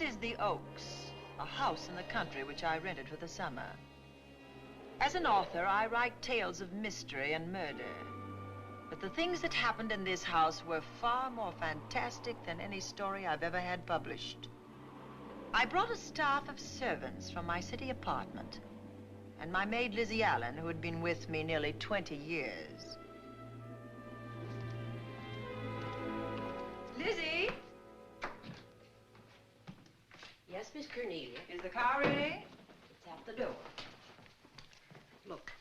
This is the Oaks, a house in the country which I rented for the summer. As an author, I write tales of mystery and murder. But the things that happened in this house were far more fantastic than any story I've ever had published. I brought a staff of servants from my city apartment, and my maid Lizzie Allen, who had been with me nearly 20 years. Lizzie? Yes, Miss Cornelia. Is the car ready? It's at the door. Look,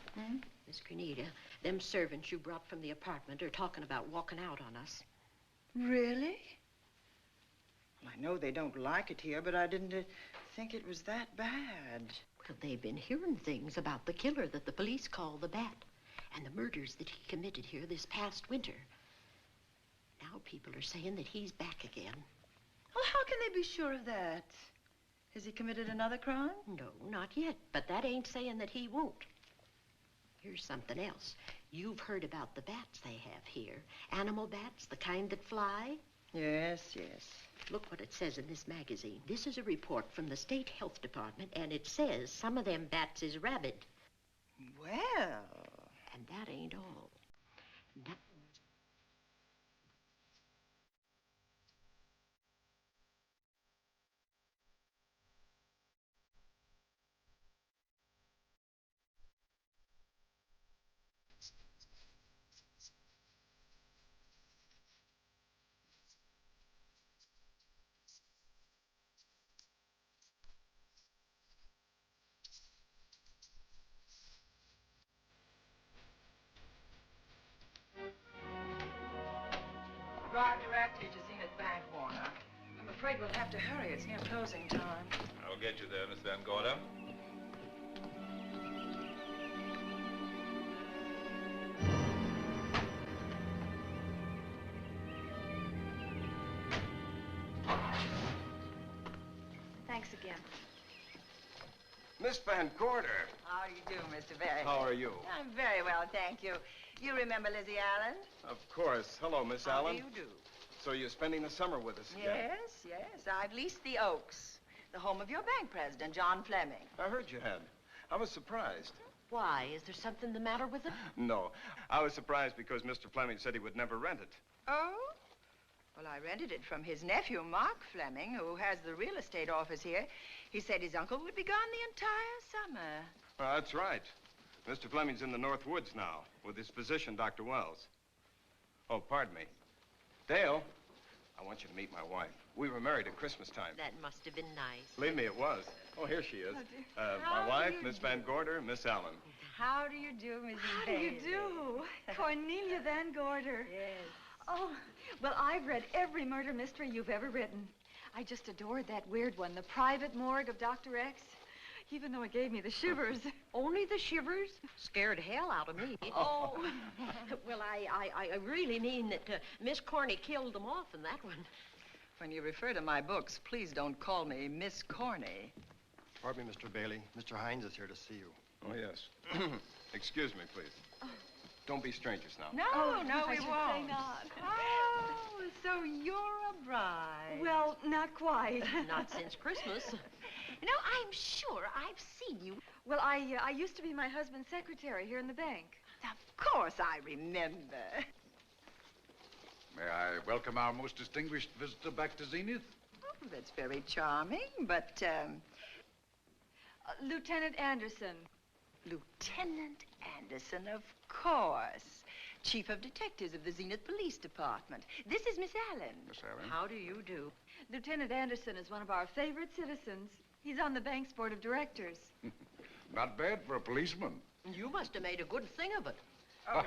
Miss Cornelia, them servants you brought from the apartment are talking about walking out on us. Really? Well, I know they don't like it here, but I didn't think it was that bad. Well, they've been hearing things about the killer that the police call the Bat and the murders that he committed here this past winter. Now people are saying that he's back again. Well, how can they be sure of that? Has he committed another crime? No, not yet, but that ain't saying that he won't. Here's something else. You've heard about the bats they have here. Animal bats, the kind that fly. Yes, yes. Look what it says in this magazine. This is a report from the State Health Department, and it says some of them bats is rabid. Well. And that ain't all. Drive directly to Zenith Bank, Warner. I'm afraid we'll have to hurry. It's near closing time. I'll get you there, Miss Van Gorder. Thanks again. Miss Van Gorder. How do you do, Mr. Barry? How are you? I'm very well, thank you. You remember Lizzie Allen? Of course. Hello, Miss How Allen. do you do? So you're spending the summer with us again? Yes, yes. I've leased the Oaks, the home of your bank president, John Fleming. I heard you had. I was surprised. Why? Is there something the matter with it? No. I was surprised because Mr. Fleming said he would never rent it. Oh? Well, I rented it from his nephew, Mark Fleming, who has the real estate office here. He said his uncle would be gone the entire summer. Well, that's right. Mr. Fleming's in the North Woods now with his physician, Dr. Wells. Oh, pardon me. Dale, I want you to meet my wife. We were married at Christmas time. That must have been nice. Believe me, it was. Oh, here she is. How My do wife, you Miss do? Van Gorder, Miss Allen. How do you do, Mrs. How do you do? Cornelia Van Gorder. Yes. Oh, well, I've read every murder mystery you've ever written. I just adored that weird one, The Private Morgue of Dr. X, even though it gave me the shivers. Only the shivers? Scared hell out of me. Oh. Well, I really mean that Miss Corney killed them off in that one. When you refer to my books, please don't call me Miss Corney. Pardon me, Mr. Bailey. Mr. Hines is here to see you. Oh, yes. Excuse me, please. Don't be strangers now. No, no, I we should won't. say not. Oh, so you're a bride. Well, not quite. Not since Christmas. You know, I'm sure I've seen you. Well, I used to be my husband's secretary here in the bank. Of course I remember. May I welcome our most distinguished visitor back to Zenith? Oh, that's very charming, but, Lieutenant Anderson. Lieutenant Anderson, of course. Chief of Detectives of the Zenith Police Department. This is Miss Allen. Miss Allen. How do you do? Lieutenant Anderson is one of our favorite citizens. He's on the bank's board of directors. Not bad for a policeman. You must have made a good thing of it. Oh,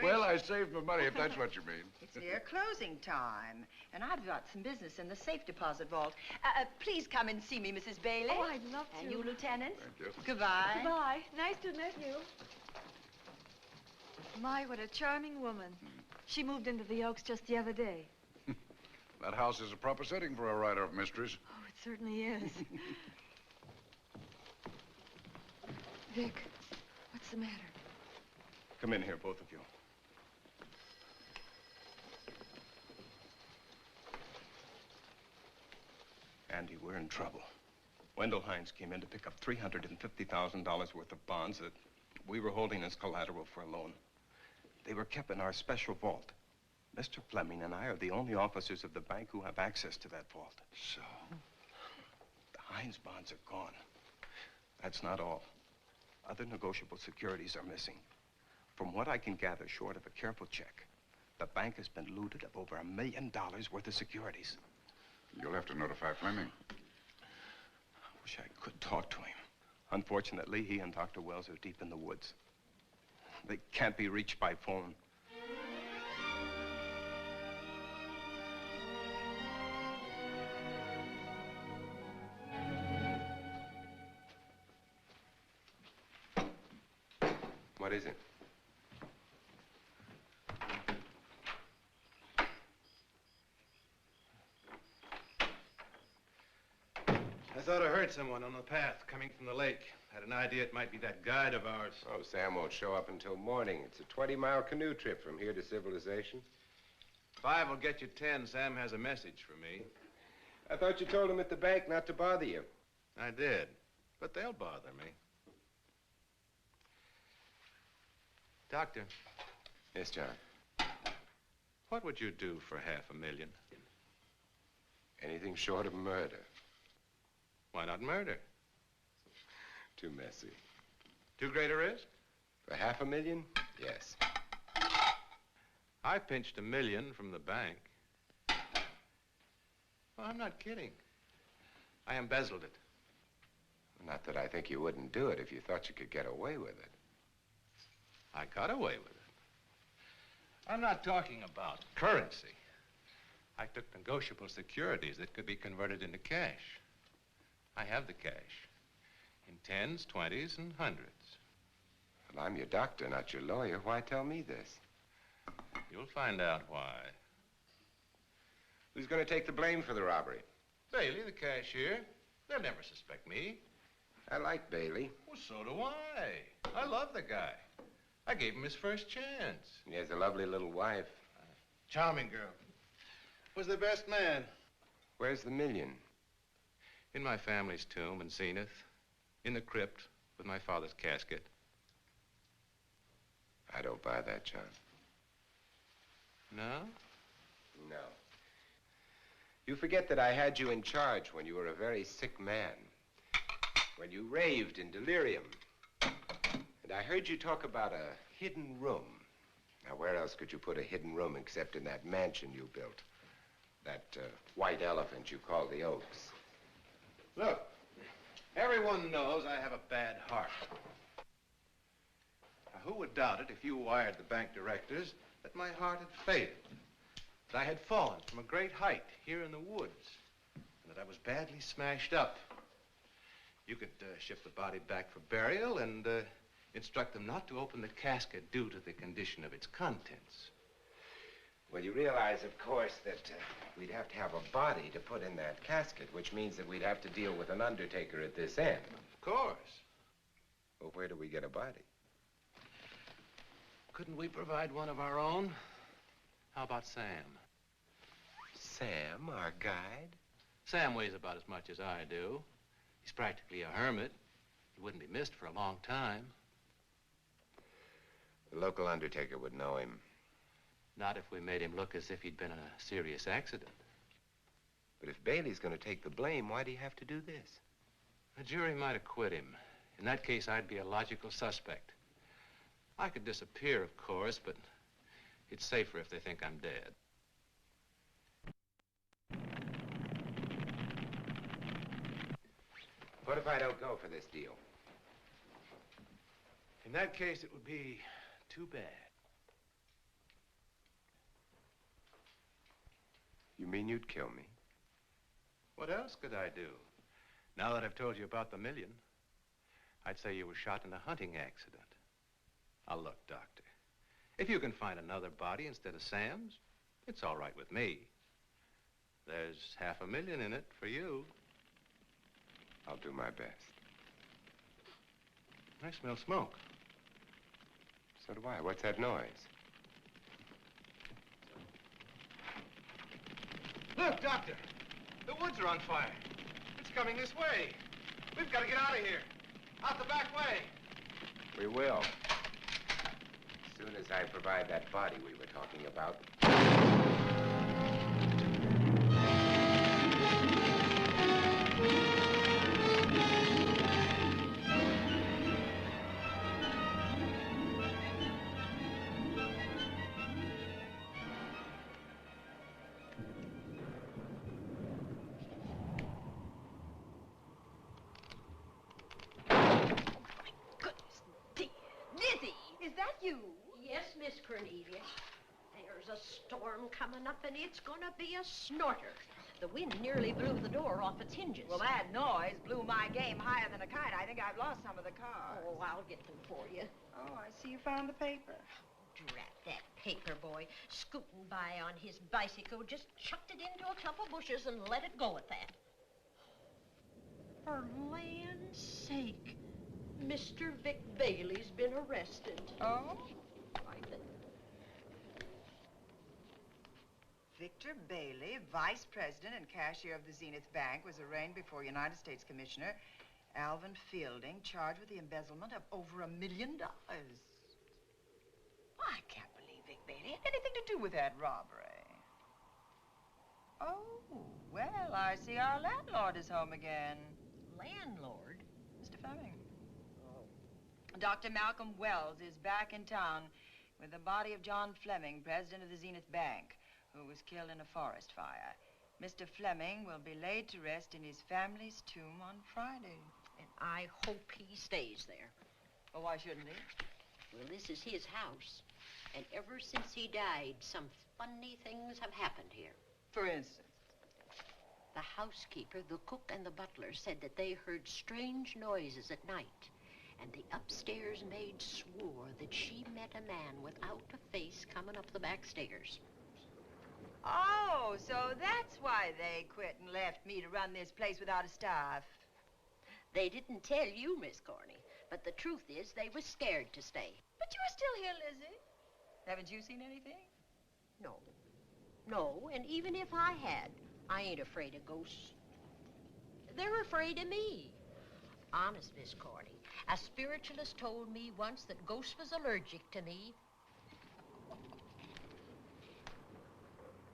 Well, I saved my money, if that's what you mean. It's near closing time, and I've got some business in the safe deposit vault. Please come and see me, Mrs. Bailey. Oh, I'd love to. And you, Lieutenant. Thank you. Goodbye. Goodbye. Nice to meet you. My, what a charming woman. She moved into the Oaks just the other day. That house is a proper setting for a writer of mysteries. Oh, it certainly is. Vic, what's the matter? Come in here, both of you. Andy, we're in trouble. Wendell Hines came in to pick up $350,000 worth of bonds that we were holding as collateral for a loan. They were kept in our special vault. Mr. Fleming and I are the only officers of the bank who have access to that vault. So? The Hines bonds are gone. That's not all. Other negotiable securities are missing. From what I can gather, short of a careful check, the bank has been looted of over $1 million worth of securities. You'll have to notify Fleming. I wish I could talk to him. Unfortunately, he and Dr. Wells are deep in the woods. They can't be reached by phone. What is it? I thought I heard someone on the path coming from the lake. Had an idea it might be that guide of ours. Oh, Sam won't show up until morning. It's a 20-mile canoe trip from here to civilization. 5 will get you 10. Sam has a message for me. I thought you told him at the bank not to bother you. I did, but they'll bother me. Doctor. Yes, John. What would you do for $500,000? Anything short of murder. Why not murder? Too messy. Too great a risk? For $500,000? Yes. I pinched $1 million from the bank. Well, I'm not kidding. I embezzled it. Not that I think you wouldn't do it if you thought you could get away with it. I got away with it. I'm not talking about currency. I took negotiable securities that could be converted into cash. I have the cash. In 10s, 20s, and 100s. Well, I'm your doctor, not your lawyer. Why tell me this? You'll find out why. Who's going to take the blame for the robbery? Bailey, the cashier. They'll never suspect me. I like Bailey. Well, so do I. I love the guy. I gave him his first chance. He has a lovely little wife. Charming girl. Was the best man. Where's the $1 million? In my family's tomb in Zenith. In the crypt with my father's casket. I don't buy that, John. No? No. You forget that I had you in charge when you were a very sick man. When you raved in delirium. And I heard you talk about a hidden room. Now, where else could you put a hidden room except in that mansion you built? That white elephant you call the Oaks. Look, everyone knows I have a bad heart. Now, who would doubt it if you wired the bank directors that my heart had failed? That I had fallen from a great height here in the woods. And that I was badly smashed up. You could ship the body back for burial and instruct them not to open the casket due to the condition of its contents. Well, you realize, of course, that we'd have to have a body to put in that casket, which means that we'd have to deal with an undertaker at this end. Of course. Well, where do we get a body? Couldn't we provide one of our own? How about Sam? Sam, our guide? Sam weighs about as much as I do. He's practically a hermit. He wouldn't be missed for a long time. The local undertaker would know him. Not if we made him look as if he'd been in a serious accident. But if Bailey's going to take the blame, why'd he have to do this? The jury might acquit him. In that case, I'd be a logical suspect. I could disappear, of course, but it's safer if they think I'm dead. What if I don't go for this deal? In that case, it would be too bad. You mean you'd kill me? What else could I do? Now that I've told you about the $1 million, I'd say you were shot in a hunting accident. Now, look, Doctor, if you can find another body instead of Sam's, it's all right with me. There's $500,000 in it for you. I'll do my best. I smell smoke. So do I. What's that noise? Look, Doctor, the woods are on fire. coming this way. We've got to get out of here. Out the back way. We will. As soon as I provide that body we were talking about. Yes, Miss Cornelia. There's a storm coming up, and it's gonna be a snorter. The wind nearly blew the door off its hinges. Well, that noise blew my game higher than a kite. I think I've lost some of the cars. Oh, I'll get them for you. Oh, I see you found the paper. Drat that paper boy, scooting by on his bicycle, just chucked it into a clump of bushes and let it go at that. For land's sake, Mr. Vic Bailey's been arrested. Oh? I think. Victor Bailey, vice president and cashier of the Zenith Bank, was arraigned before United States Commissioner Alvin Fielding, charged with the embezzlement of over $1 million. I can't believe Vic Bailey had anything to do with that robbery. Oh, well, I see our landlord is home again. Landlord? Mr. Fleming. Dr. Malcolm Wells is back in town with the body of John Fleming, president of the Zenith Bank, who was killed in a forest fire. Mr. Fleming will be laid to rest in his family's tomb on Friday. And I hope he stays there. Well, why shouldn't he? Well, this is his house. And ever since he died, some funny things have happened here. For instance? The housekeeper, the cook, and the butler said that they heard strange noises at night. And the upstairs maid swore that she met a man without a face coming up the back stairs. Oh, so that's why they quit and left me to run this place without a staff. They didn't tell you, Miss Corney, but the truth is they were scared to stay. But you're still here, Lizzie. Haven't you seen anything? No. No, and even if I had, I ain't afraid of ghosts. They're afraid of me. Honest, Miss Corney, a spiritualist told me once that ghosts was allergic to me.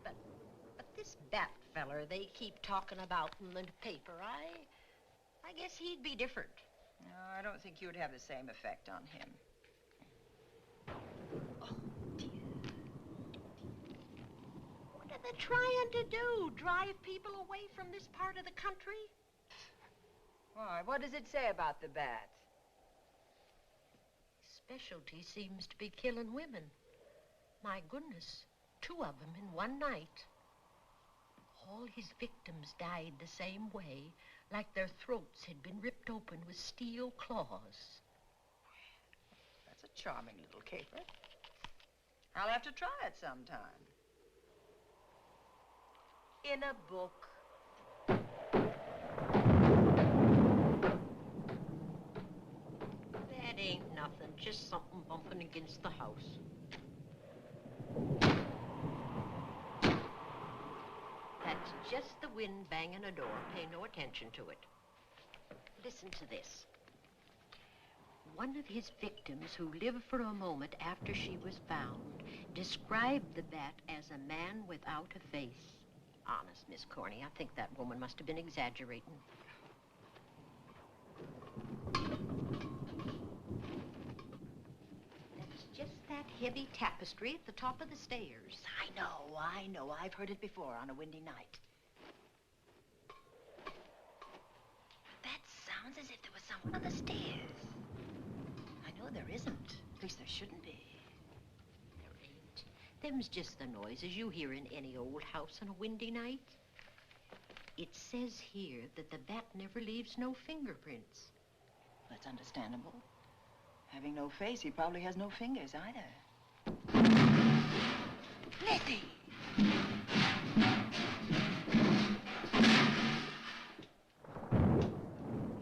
But this Bat feller they keep talking about in the paper, I guess he'd be different. No, I don't think you'd have the same effect on him. Oh, dear. What are they trying to do? Drive people away from this part of the country? Why, what does it say about the bat? Specialty seems to be killing women. My goodness, 2 of them in one night. All his victims died the same way, like their throats had been ripped open with steel claws. That's a charming little caper. I'll have to try it sometime. In a book. That ain't nothing, just something bumping against the house. That's just the wind banging a door. Pay no attention to it. Listen to this. One of his victims who lived for a moment after she was found described the bat as a man without a face. Honest, Miss Corney, I think that woman must have been exaggerating. That's just that heavy tapestry at the top of the stairs. I know. I've heard it before on a windy night. That sounds as if there was someone on the stairs. I know there isn't. At least there shouldn't be. There ain't. Them's just the noises you hear in any old house on a windy night. It says here that the bat never leaves no fingerprints. That's understandable. Having no face, he probably has no fingers either. Lizzie!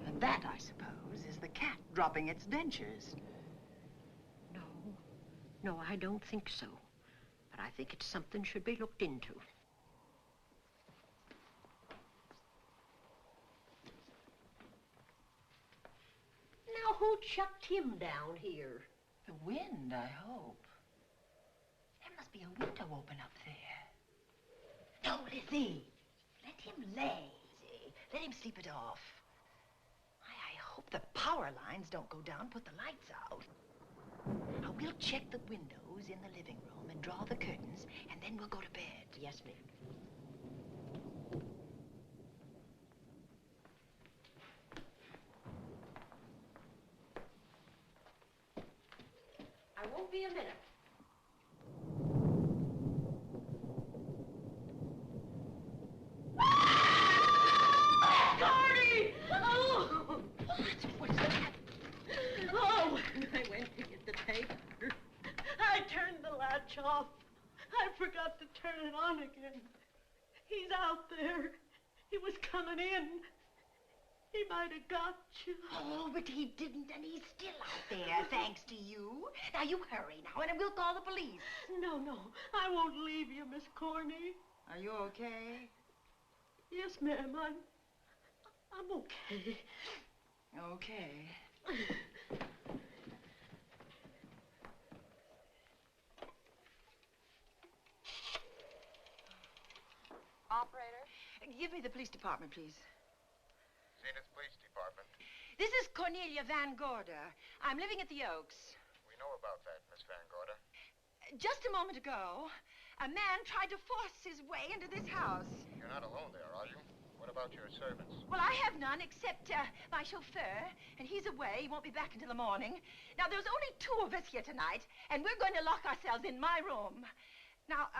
And that, I suppose, is the cat dropping its dentures. No, I don't think so. But I think it's something should be looked into. who chucked him down here? The wind, I hope. There must be a window open up there. No, Lizzie. Let him lay. Let him sleep it off. I hope the power lines don't go down, put the lights out. Now, we'll check the windows in the living room and draw the curtains, and then we'll go to bed. Yes, ma'am. I won't be a minute. Gordy! Oh! What's that? Oh, I went to get the tape. I turned the latch off. I forgot to turn it on again. He's out there. He was coming in. He might have got you. Oh, but he didn't, and he's still out there, thanks to you. Now, you hurry now, and we'll call the police. No, I won't leave you, Miss Corny. Are you okay? Yes, ma'am, I'm okay. Okay. Operator? Give me the police department, please. Zenith Police Department. This is Cornelia Van Gorder. I'm living at the Oaks. We know about that, Miss Van Gorder. Just a moment ago, a man tried to force his way into this house. You're not alone there, are you? What about your servants? Well, I have none except my chauffeur, and he's away. He won't be back until the morning. Now, there's only 2 of us here tonight, and we're going to lock ourselves in my room. Now,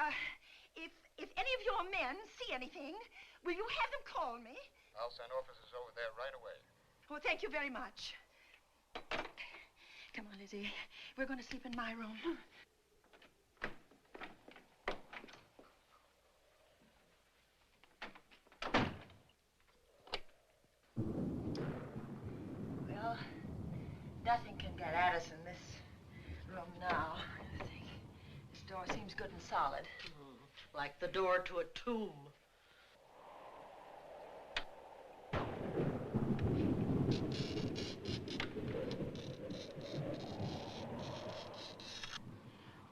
if any of your men see anything, will you have them call me? I'll send officers over there right away. Well, thank you very much. Come on, Lizzie. We're going to sleep in my room. Well, nothing can get at us in this room now, I think. This door seems good and solid. Like the door to a tomb.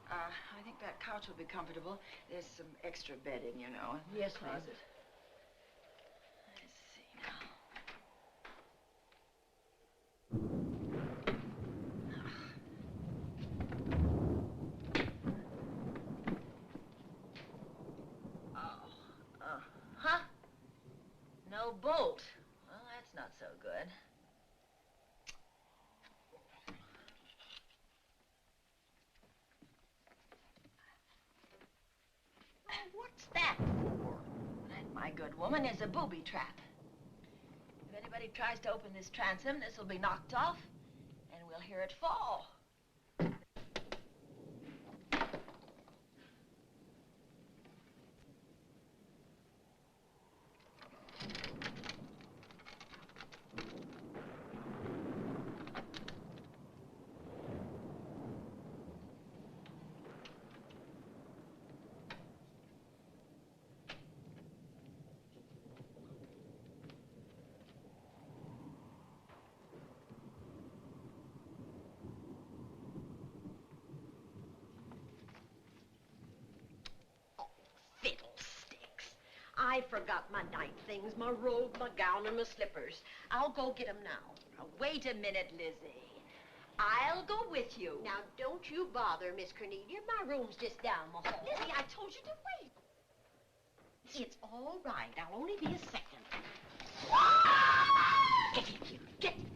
I think that couch will be comfortable. There's some extra bedding, you know. Yes, ma'am. Closet. Let's see now. Huh? No bolt. Well, that's not so good. What's that for? That, my good woman, is a booby trap. If anybody tries to open this transom, this will be knocked off, and we'll hear it fall. I forgot my night things, my robe, my gown, and my slippers. I'll go get 'em now. Now, wait a minute, Lizzie. I'll go with you. Now, don't you bother, Miss Cornelia. My room's just down the hall. Lizzie, I told you to wait. It's all right. I'll only be a second. Get in here. Get in here.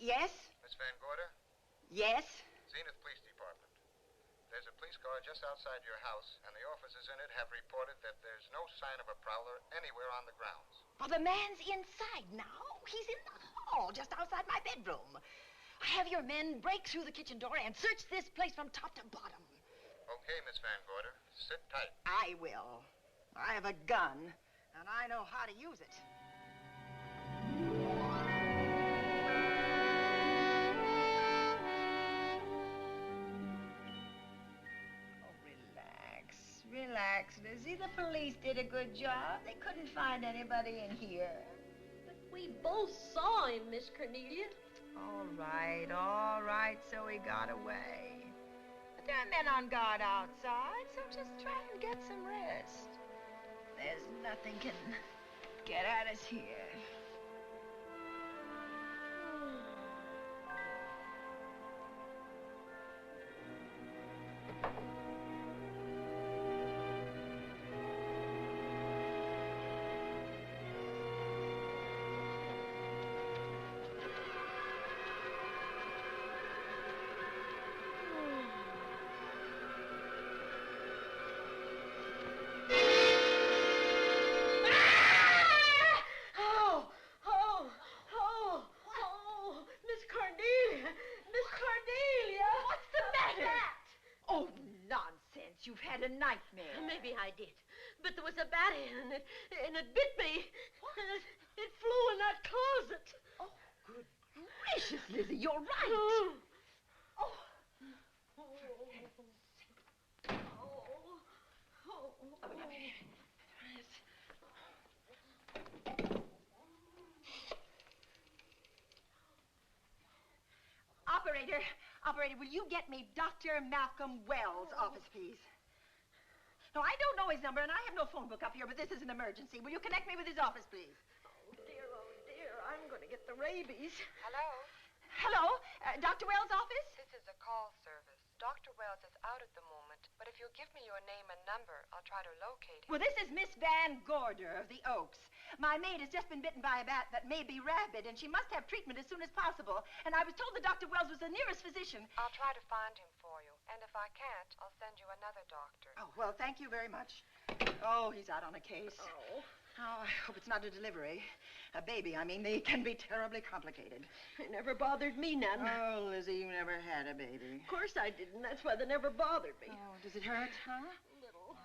Yes? Miss Van Gorder? Yes? Zenith Police Department. There's a police car just outside your house, and the officers in it have reported that there's no sign of a prowler anywhere on the grounds. Oh, the man's inside now. He's in the hall, just outside my bedroom. Have your men break through the kitchen door and search this place from top to bottom. Okay, Miss Van Gorder. Sit tight. I will. I have a gun, and I know how to use it. relax, Lizzie. The police did a good job. They couldn't find anybody in here. But we both saw him, Miss Cornelia. All right, so he got away. But there are men on guard outside, so just try and get some rest. There's nothing can get at us here. You've had a nightmare. Maybe I did. But there was a bat and it bit me. It flew in that closet. Oh, good gracious, Lizzie, you're right. Operator, will you get me Dr. Malcolm Wells' office, please? No, I don't know his number, and I have no phone book up here, but this is an emergency. Will you connect me with his office, please? Oh, dear, I'm going to get the rabies. Hello? Hello? Dr. Wells' office? This is a call service. Dr. Wells is out at the moment, but if you'll give me your name and number, I'll try to locate him. Well, this is Miss Van Gorder of the Oaks. My maid has just been bitten by a bat that may be rabid, and she must have treatment as soon as possible. And I was told that Dr. Wells was the nearest physician. I'll try to find him for you, and if I can't, I'll send you another doctor. Oh, well, thank you very much. Oh, he's out on a case. Oh. Oh, I hope it's not a delivery. A baby, I mean. They can be terribly complicated. It never bothered me none. Oh, Lizzie, you never had a baby. Of course I didn't. That's why they never bothered me. Oh, does it hurt, huh? Little.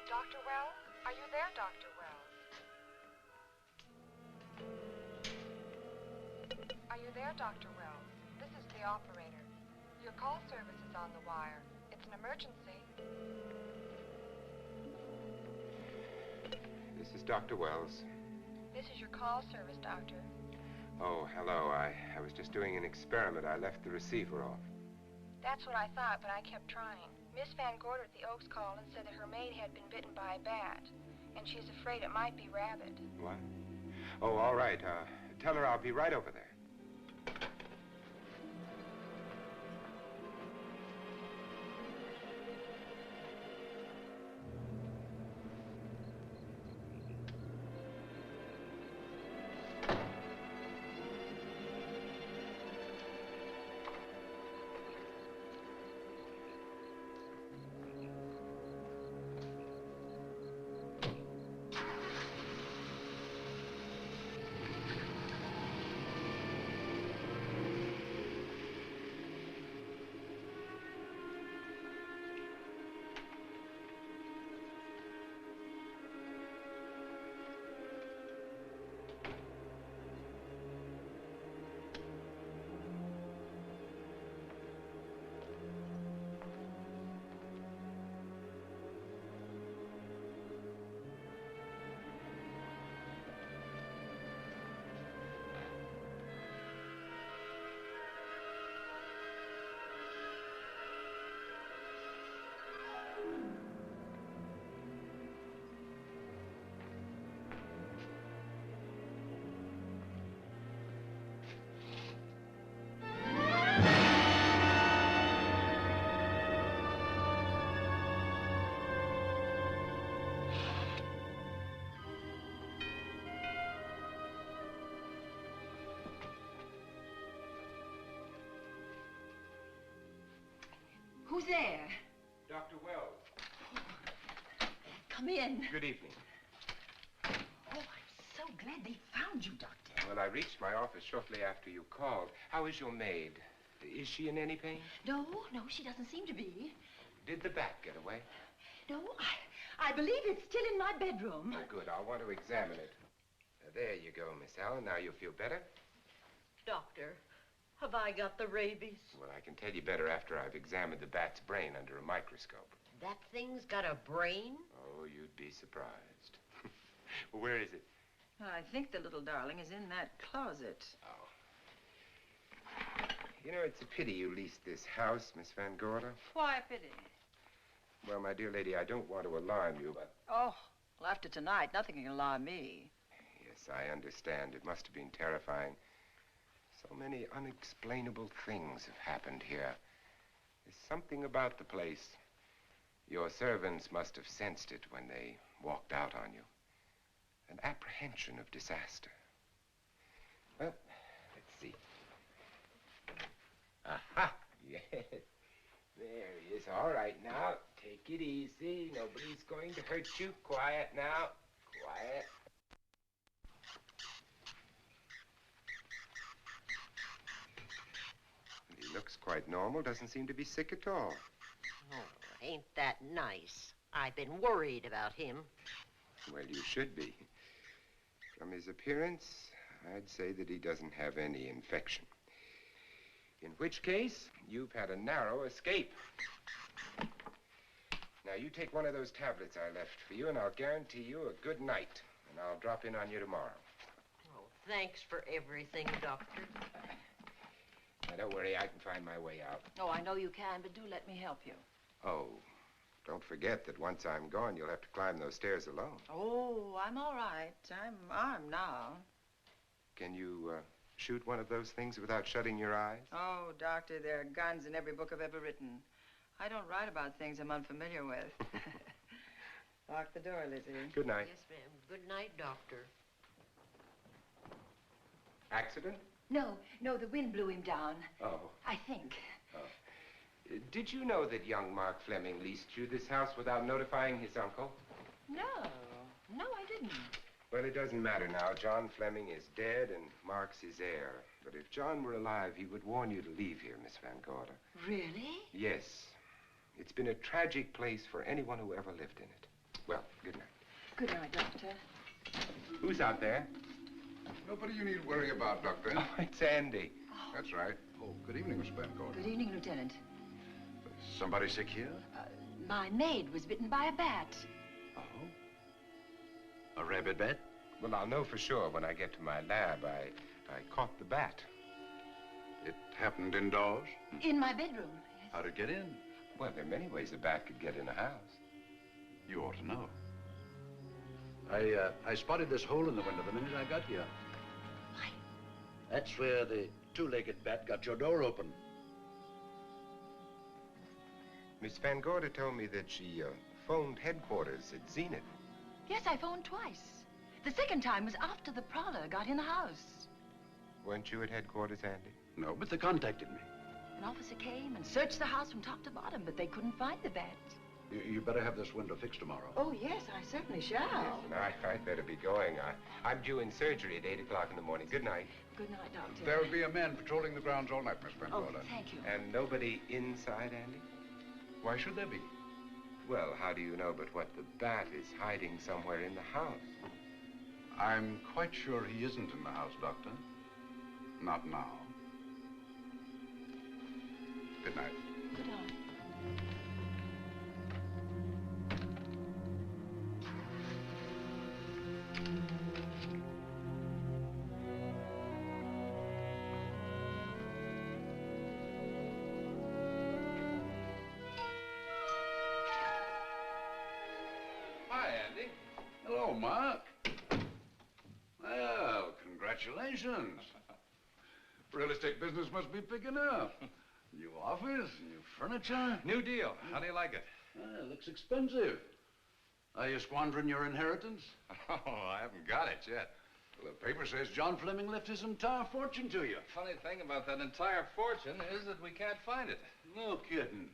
Dr. Wells? Are you there, Dr. Wells? Are you there, Dr. Wells? This is the operator. Your call service is on the wire. It's an emergency. This is Dr. Wells. This is your call service, Doctor. Oh, hello. I was just doing an experiment. I left the receiver off. That's what I thought, but I kept trying. Miss Van Gorder at the Oaks called and said that her maid had been bitten by a bat, and she's afraid it might be rabid. What? Oh, all right. Tell her I'll be right over there. Who's there? Dr. Wells. Come in. Good evening. Oh, I'm so glad they found you, Doctor. Well, I reached my office shortly after you called. How is your maid? Is she in any pain? No, she doesn't seem to be. Did the bat get away? No, I believe it's still in my bedroom. Oh, good. I'll want to examine it. There you go, Miss Allen. Now you'll feel better? Doctor, have I got the rabies? Well, I can tell you better after I've examined the bat's brain under a microscope. That thing's got a brain? Oh, you'd be surprised. Well, where is it? I think the little darling is in that closet. Oh. You know, it's a pity you leased this house, Miss Van Gorder. Why a pity? Well, my dear lady, I don't want to alarm you, but... Oh, well, after tonight, nothing can alarm me. Yes, I understand. It must have been terrifying. So many unexplainable things have happened here. There's something about the place. Your servants must have sensed it when they walked out on you. An apprehension of disaster. Well, let's see. Aha! Yes. There he is. All right, now. Take it easy. Nobody's going to hurt you. Quiet now. Quiet. He looks quite normal. Doesn't seem to be sick at all. Oh, ain't that nice? I've been worried about him. Well, you should be. From his appearance, I'd say that he doesn't have any infection. In which case, you've had a narrow escape. Now, you take one of those tablets I left for you, and I'll guarantee you a good night. And I'll drop in on you tomorrow. Oh, thanks for everything, Doctor. Now, don't worry, I can find my way out. Oh, I know you can, but do let me help you. Oh, don't forget that once I'm gone, you'll have to climb those stairs alone. Oh, I'm all right. I'm armed now. Can you shoot one of those things without shutting your eyes? Oh, Doctor, there are guns in every book I've ever written. I don't write about things I'm unfamiliar with. Lock the door, Lizzie. Good night. Yes, ma'am. Good night, Doctor. Accident? No, the wind blew him down. Oh. I think. Oh. Did you know that young Mark Fleming leased you this house without notifying his uncle? No, I didn't. Well, it doesn't matter now. John Fleming is dead and Mark's his heir. But if John were alive, he would warn you to leave here, Miss Van Gorder. Really? Yes. It's been a tragic place for anyone who ever lived in it. Well, good night. Good night, Doctor. Who's out there? Nobody you need worry about, Doctor. Oh, it's Andy. That's right. Oh, good evening, Miss Van Gorder. Good evening, Lieutenant. Somebody sick here? My maid was bitten by a bat. Oh? A rabid bat? Well, I'll know for sure when I get to my lab. I caught the bat. It happened indoors? In my bedroom. Yes. How'd it get in? Well, there are many ways a bat could get in a house. You ought to know. I spotted this hole in the window the minute I got here. Why? That's where the two-legged bat got your door open. Miss Van Gorder told me that she phoned headquarters at Zenith. Yes, I phoned twice. The second time was after the prowler got in the house. Weren't you at headquarters, Andy? No, but they contacted me. An officer came and searched the house from top to bottom, but they couldn't find the bat. You better have this window fixed tomorrow. Oh, yes, I certainly shall. Yes, and I'd better be going. I'm due in surgery at 8 o'clock in the morning. Good night. Good night, Doctor. There'll be a man patrolling the grounds all night, Miss Van Gorder. Oh, thank you. And nobody inside, Andy? Why should there be? Well, how do you know but what the bat is hiding somewhere in the house? I'm quite sure he isn't in the house, Doctor. Not now. Good night. Good night. Hi, Andy. Hello, Mark. Well, congratulations. Real estate business must be picking up. New office, new furniture. New deal. How do you like it? It looks expensive. Are you squandering your inheritance? Oh, I haven't got it yet. Well, the paper says John Fleming left his entire fortune to you. Funny thing about that entire fortune is that we can't find it. No kidding.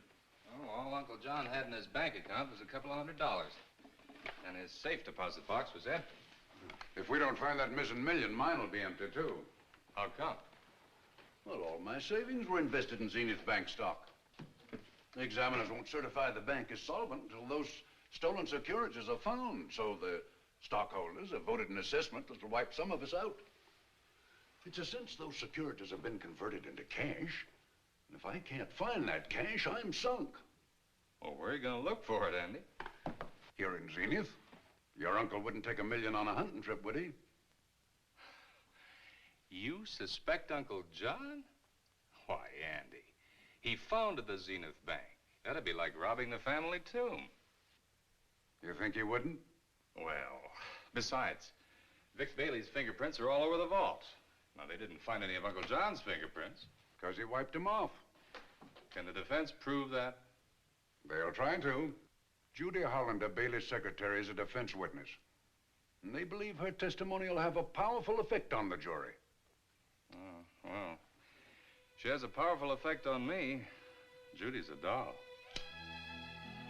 Oh, all Uncle John had in his bank account was a couple of $100. And his safe deposit box was empty. If we don't find that missing million, mine will be empty, too. How come? Well, all my savings were invested in Zenith Bank stock. The examiners won't certify the bank is solvent until those stolen securities are found. So the stockholders have voted an assessment that'll wipe some of us out. It's a since those securities have been converted into cash. And if I can't find that cash, I'm sunk. Well, where are you going to look for it, Andy? Here in Zenith. Your uncle wouldn't take $1 million on a hunting trip, would he? You suspect Uncle John? Why, Andy, he founded the Zenith Bank. That'd be like robbing the family tomb. You think he wouldn't? Well, besides, Vic Bailey's fingerprints are all over the vault. Now, they didn't find any of Uncle John's fingerprints. Because he wiped them off. Can the defense prove that? They'll try to. Judy Hollander, Bailey's secretary, is a defense witness. And they believe her testimony will have a powerful effect on the jury. Oh, well, she has a powerful effect on me. Judy's a doll.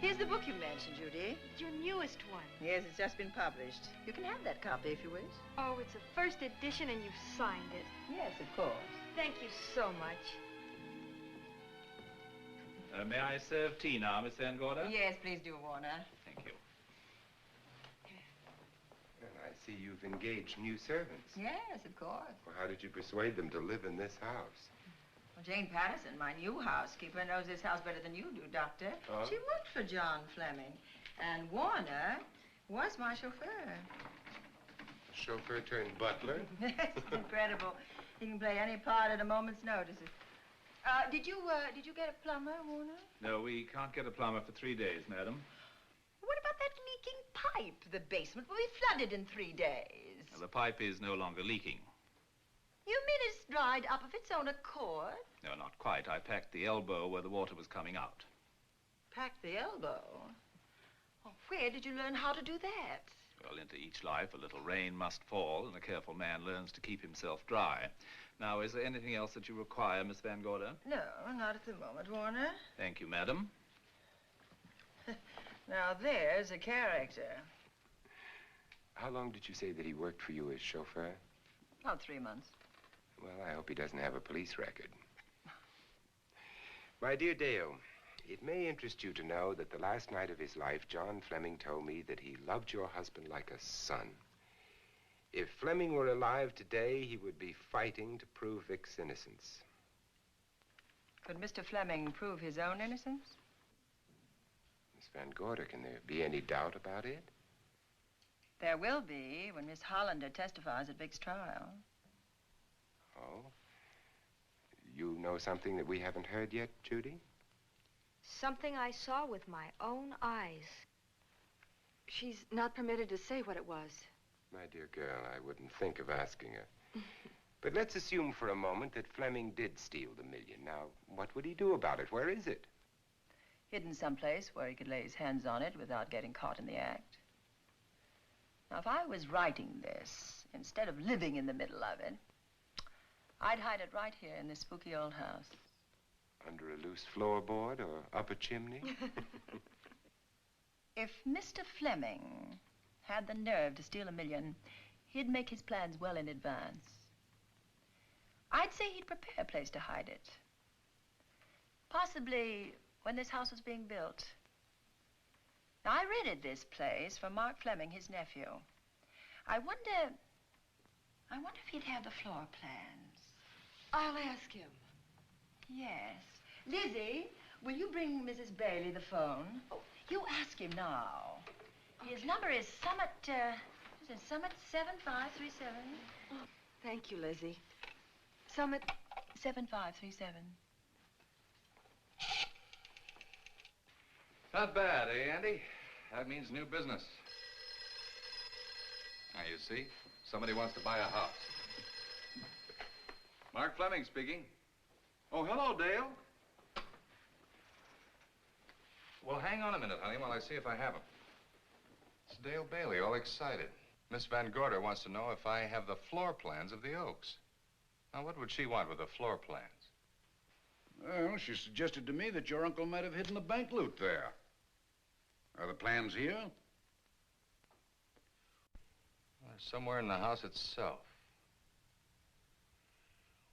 Here's the book you mentioned, Judy. Your newest one. Yes, it's just been published. You can have that copy if you wish. Oh, it's a first edition and you've signed it. Yes, of course. Thank you so much. May I serve tea now, Miss Van Gorder? Yes, please do, Warner. Thank you. Well, I see you've engaged new servants. Yes, of course. Well, how did you persuade them to live in this house? Well, Jane Patterson, my new housekeeper, knows this house better than you do, Doctor. Oh? She worked for John Fleming. And Warner was my chauffeur. Chauffeur turned butler? It's incredible. He can play any part at a moment's notice. Did you get a plumber, Warner? No, we can't get a plumber for 3 days, madam. What about that leaking pipe? The basement will be flooded in 3 days. The pipe is no longer leaking. You mean it's dried up of its own accord? No, not quite. I packed the elbow where the water was coming out. Packed the elbow? Well, where did you learn how to do that? Well, into each life, a little rain must fall, and a careful man learns to keep himself dry. Now, is there anything else that you require, Miss Van Gorder? No, not at the moment, Warner. Thank you, madam. Now, there's a character. How long did you say that he worked for you as chauffeur? About 3 months. Well, I hope he doesn't have a police record. My dear Dale, it may interest you to know that the last night of his life, John Fleming told me that he loved your husband like a son. If Fleming were alive today, he would be fighting to prove Vic's innocence. Could Mr. Fleming prove his own innocence? Miss Van Gorder, can there be any doubt about it? There will be when Miss Hollander testifies at Vic's trial. Oh? You know something that we haven't heard yet, Judy? Something I saw with my own eyes. She's not permitted to say what it was. My dear girl, I wouldn't think of asking her. But let's assume for a moment that Fleming did steal the $1 million. Now, what would he do about it? Where is it? Hidden someplace where he could lay his hands on it without getting caught in the act. Now, if I was writing this, instead of living in the middle of it, I'd hide it right here in this spooky old house. Under a loose floorboard or up a chimney? If Mr. Fleming had the nerve to steal $1 million, he'd make his plans well in advance. I'd say he'd prepare a place to hide it. Possibly when this house was being built. Now, I rented this place from Mark Fleming, his nephew. I wonder if he'd have the floor plans. I'll ask him. Yes. Lizzie, will you bring Mrs. Bailey the phone? Oh, you ask him now. His number is Summit 7537. Oh, thank you, Lizzie. Summit 7537. Not bad, eh, Andy? That means new business. Now, you see, somebody wants to buy a house. Mark Fleming speaking. Oh, hello, Dale. Well, hang on a minute, honey, while I see if I have him. It's Dale Bailey, all excited. Miss Van Gorder wants to know if I have the floor plans of the Oaks. Now, what would she want with the floor plans? Well, she suggested to me that your uncle might have hidden the bank loot there. Are the plans here? They're somewhere in the house itself.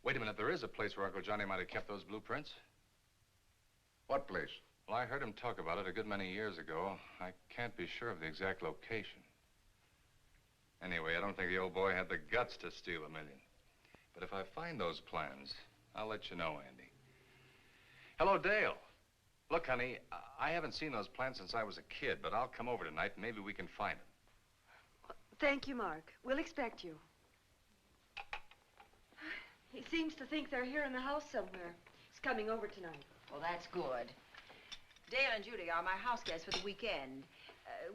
Wait a minute, there is a place where Uncle Johnny might have kept those blueprints. What place? Well, I heard him talk about it a good many years ago. I can't be sure of the exact location. Anyway, I don't think the old boy had the guts to steal $1 million. But if I find those plans, I'll let you know, Andy. Hello, Dale. Look, honey, I haven't seen those plans since I was a kid, but I'll come over tonight and maybe we can find them. Thank you, Mark. We'll expect you. He seems to think they're here in the house somewhere. He's coming over tonight. Well, that's good. Dale and Judy are my house guests for the weekend.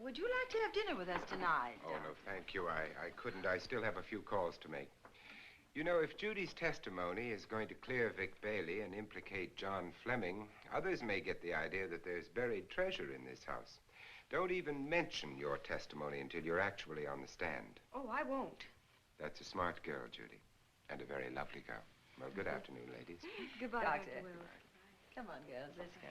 Would you like to have dinner with us tonight? Oh, no, thank you. I couldn't. I still have a few calls to make. You know, if Judy's testimony is going to clear Vic Bailey and implicate John Fleming, others may get the idea that there's buried treasure in this house. Don't even mention your testimony until you're actually on the stand. Oh, I won't. That's a smart girl, Judy, and a very lovely girl. Well, good afternoon, ladies. Goodbye, Doctor. Dr. Will. Come on, girls, let's go.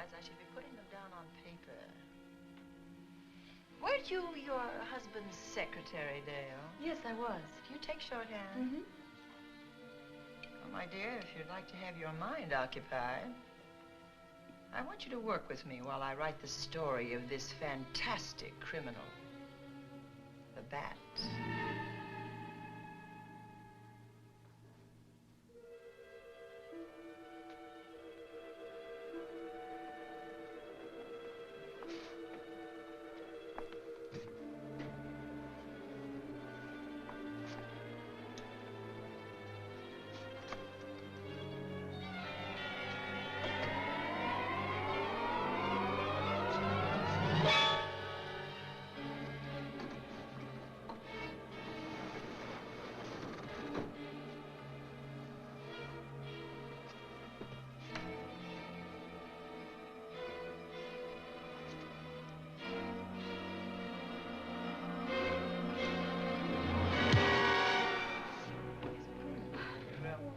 I should be putting them down on paper. Weren't you your husband's secretary, Dale? Yes, I was. Do you take shorthand? Mm-hmm. Well, my dear, if you'd like to have your mind occupied, I want you to work with me while I write the story of this fantastic criminal, the Bat.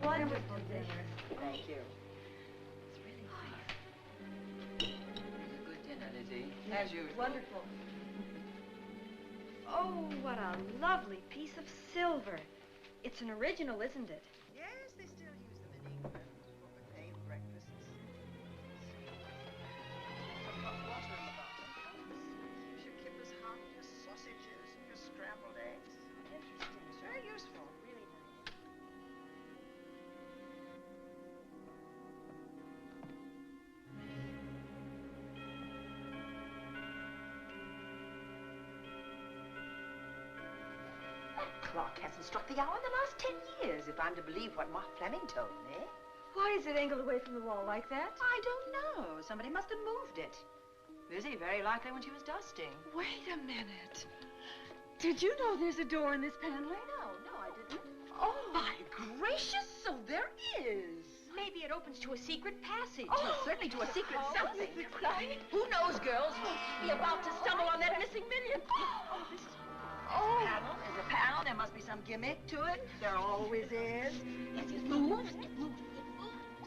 Wonderful dinner. Thank you. It's really nice. It was a good dinner, Lizzie, as usual. Wonderful. Oh, what a lovely piece of silver. It's an original, isn't it? Yes, they still use them in England for buffet breakfasts. Some hot water in the bottom. Use your kippers hot, your sausages, and your scrambled eggs. Interesting. It's very useful. Really nice. Clock hasn't struck the hour in the last 10 years, if I'm to believe what Mark Fleming told me. Why is it angled away from the wall like that? I don't know. Somebody must have moved it. Lizzie, very likely when she was dusting. Wait a minute. Did you know there's a door in this paneling? No, I didn't. Oh, my gracious, so there is. Maybe it opens to a secret passage. Oh, Well, certainly to a secret something. This is exciting. Who knows, girls? We'll be about to stumble on that missing million. There's a panel. There's a panel. There must be some gimmick to it. There always is. Yes, it moves. It moves.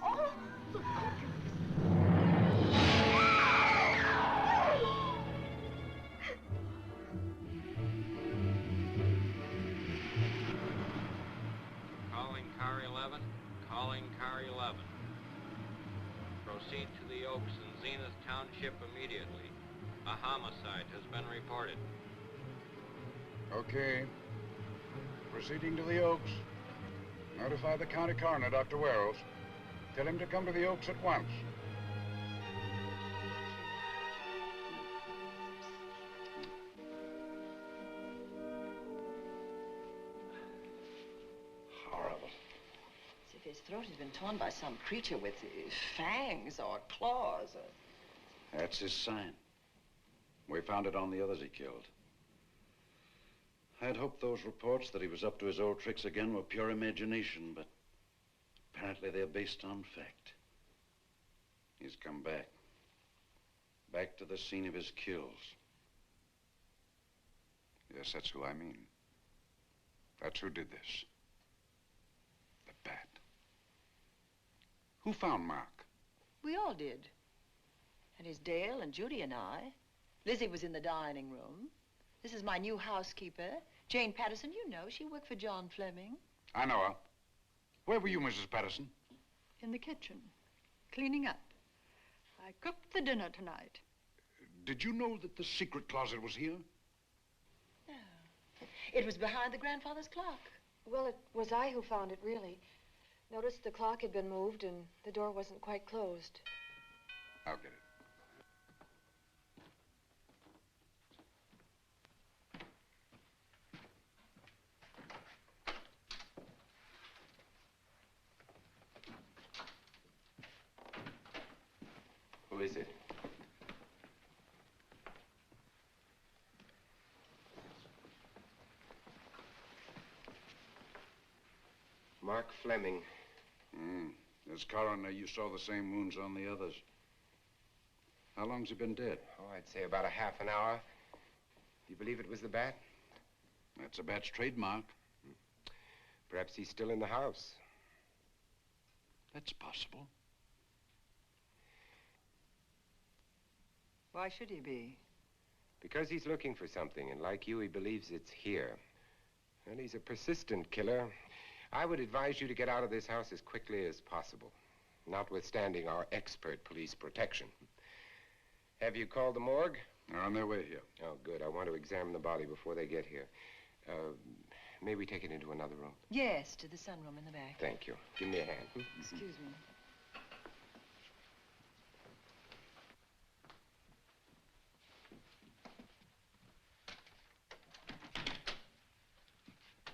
Oh! Calling car 11. Calling car 11. Proceed to the Oaks in Zenith Township immediately. A homicide has been reported. Okay. Proceeding to the Oaks. Notify the county coroner, Dr. Wells. Tell him to come to the Oaks at once. Horrible. As if his throat had been torn by some creature with fangs or claws. That's his sign. We found it on the others he killed. I'd hoped those reports that he was up to his old tricks again were pure imagination, but apparently they're based on fact. He's come back. Back to the scene of his kills. Yes, that's who I mean. That's who did this. The bat. Who found Mark? We all did. And his Dale and Judy and I. Lizzie was in the dining room. This is my new housekeeper, Jane Patterson. You know, she worked for John Fleming. I know her. Where were you, Mrs. Patterson? In the kitchen, cleaning up. I cooked the dinner tonight. Did you know that the secret closet was here? No. It was behind the grandfather's clock. Well, it was I who found it, really. Noticed the clock had been moved and the door wasn't quite closed. I'll get it. Who is it? Mark Fleming. As coroner, you saw the same wounds on the others. How long's he been dead? Oh, I'd say about a half an hour. Do you believe it was the bat? That's a bat's trademark. Perhaps he's still in the house. That's possible. Why should he be? Because he's looking for something, and like you, he believes it's here. And he's a persistent killer. I would advise you to get out of this house as quickly as possible, notwithstanding our expert police protection. Have you called the morgue? They're on their way here. Oh, good. I want to examine the body before they get here. May we take it into another room? Yes, to the sunroom in the back. Thank you. Give me a hand. Excuse me.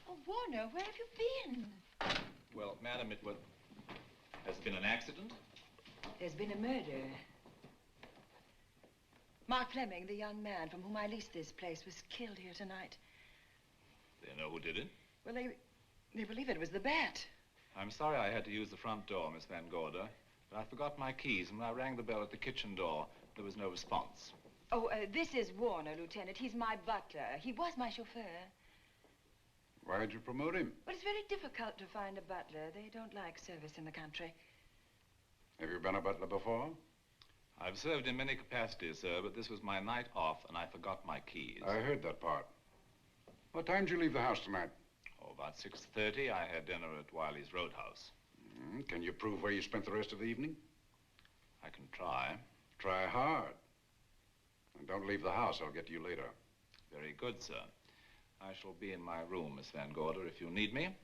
Oh, Warner, where have you been? Well, madam, has been an accident? There's been a murder. Mark Fleming, the young man from whom I leased this place, was killed here tonight. They know who did it? Well, they believe it was the bat. I'm sorry I had to use the front door, Miss Van Gorder, but I forgot my keys, and when I rang the bell at the kitchen door, there was no response. Oh, this is Warner, Lieutenant. He's my butler. He was my chauffeur. Why'd you promote him? Well, it's very difficult to find a butler. They don't like service in the country. Have you been a butler before? I've served in many capacities, sir, but this was my night off, and I forgot my keys. I heard that part. What time did you leave the house tonight? Oh, about 6:30. I had dinner at Wiley's Roadhouse. Can you prove where you spent the rest of the evening? I can try. Try hard. And don't leave the house. I'll get to you later. Very good, sir. I shall be in my room, Miss Van Gorder, if you need me.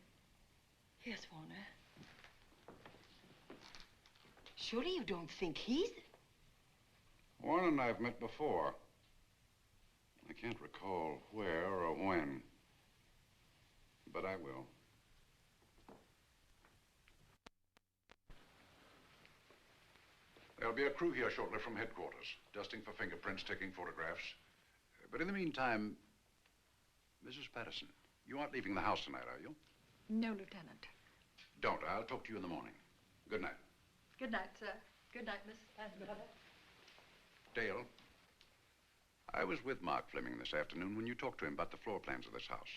Yes, Warner. Surely you don't think he's... Warren and I have met before. I can't recall where or when, but I will. There'll be a crew here shortly from headquarters, dusting for fingerprints, taking photographs. But in the meantime, Mrs. Patterson, you aren't leaving the house tonight, are you? No, Lieutenant. Don't. I'll talk to you in the morning. Good night. Good night, sir. Good night, Miss Van Gorder. Dale, I was with Mark Fleming this afternoon when you talked to him about the floor plans of this house.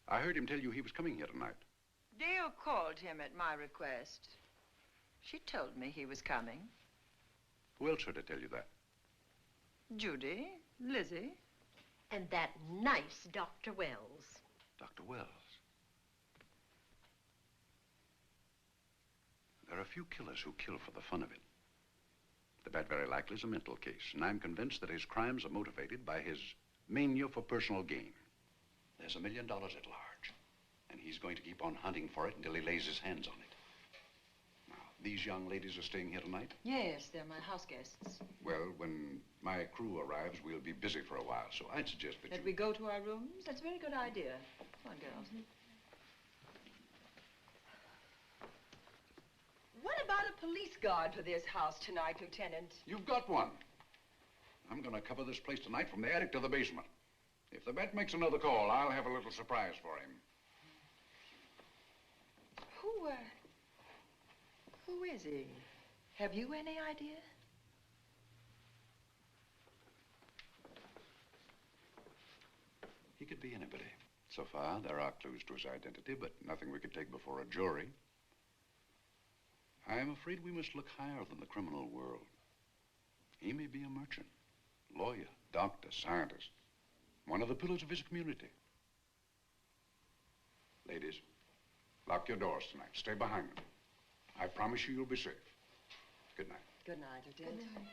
I heard him tell you he was coming here tonight. Dale called him at my request. She told me he was coming. Who else heard her tell you that? Judy, Lizzie. And that nice Dr. Wells. Dr. Wells. There are a few killers who kill for the fun of it. The bat very likely is a mental case, and I'm convinced that his crimes are motivated by his mania for personal gain. There's $1 million at large, and he's going to keep on hunting for it until he lays his hands on it. Now, these young ladies are staying here tonight? Yes, they're my house guests. Well, when my crew arrives, we'll be busy for a while, so I'd suggest that we go to our rooms? That's a very good idea. Come on, girls. What about a police guard for this house tonight, Lieutenant? You've got one. I'm going to cover this place tonight from the attic to the basement. If the vet makes another call, I'll have a little surprise for him. Who is he? Have you any idea? He could be anybody. So far, there are clues to his identity, but nothing we could take before a jury. I'm afraid we must look higher than the criminal world. He may be a merchant, lawyer, doctor, scientist, one of the pillars of his community. Ladies, lock your doors tonight. Stay behind them. I promise you you'll be safe. Good night. Good night, Lieutenant. Good night.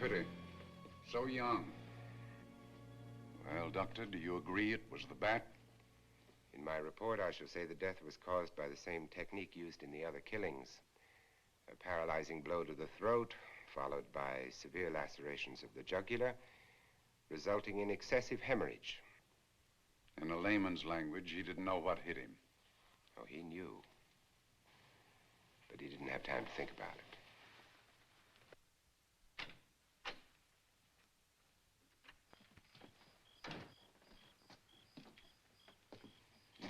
Pity. So young. Well, Doctor, do you agree it was the bat? In my report, I shall say the death was caused by the same technique used in the other killings. A paralyzing blow to the throat, followed by severe lacerations of the jugular, resulting in excessive hemorrhage. In a layman's language, he didn't know what hit him. Oh, he knew. But he didn't have time to think about it.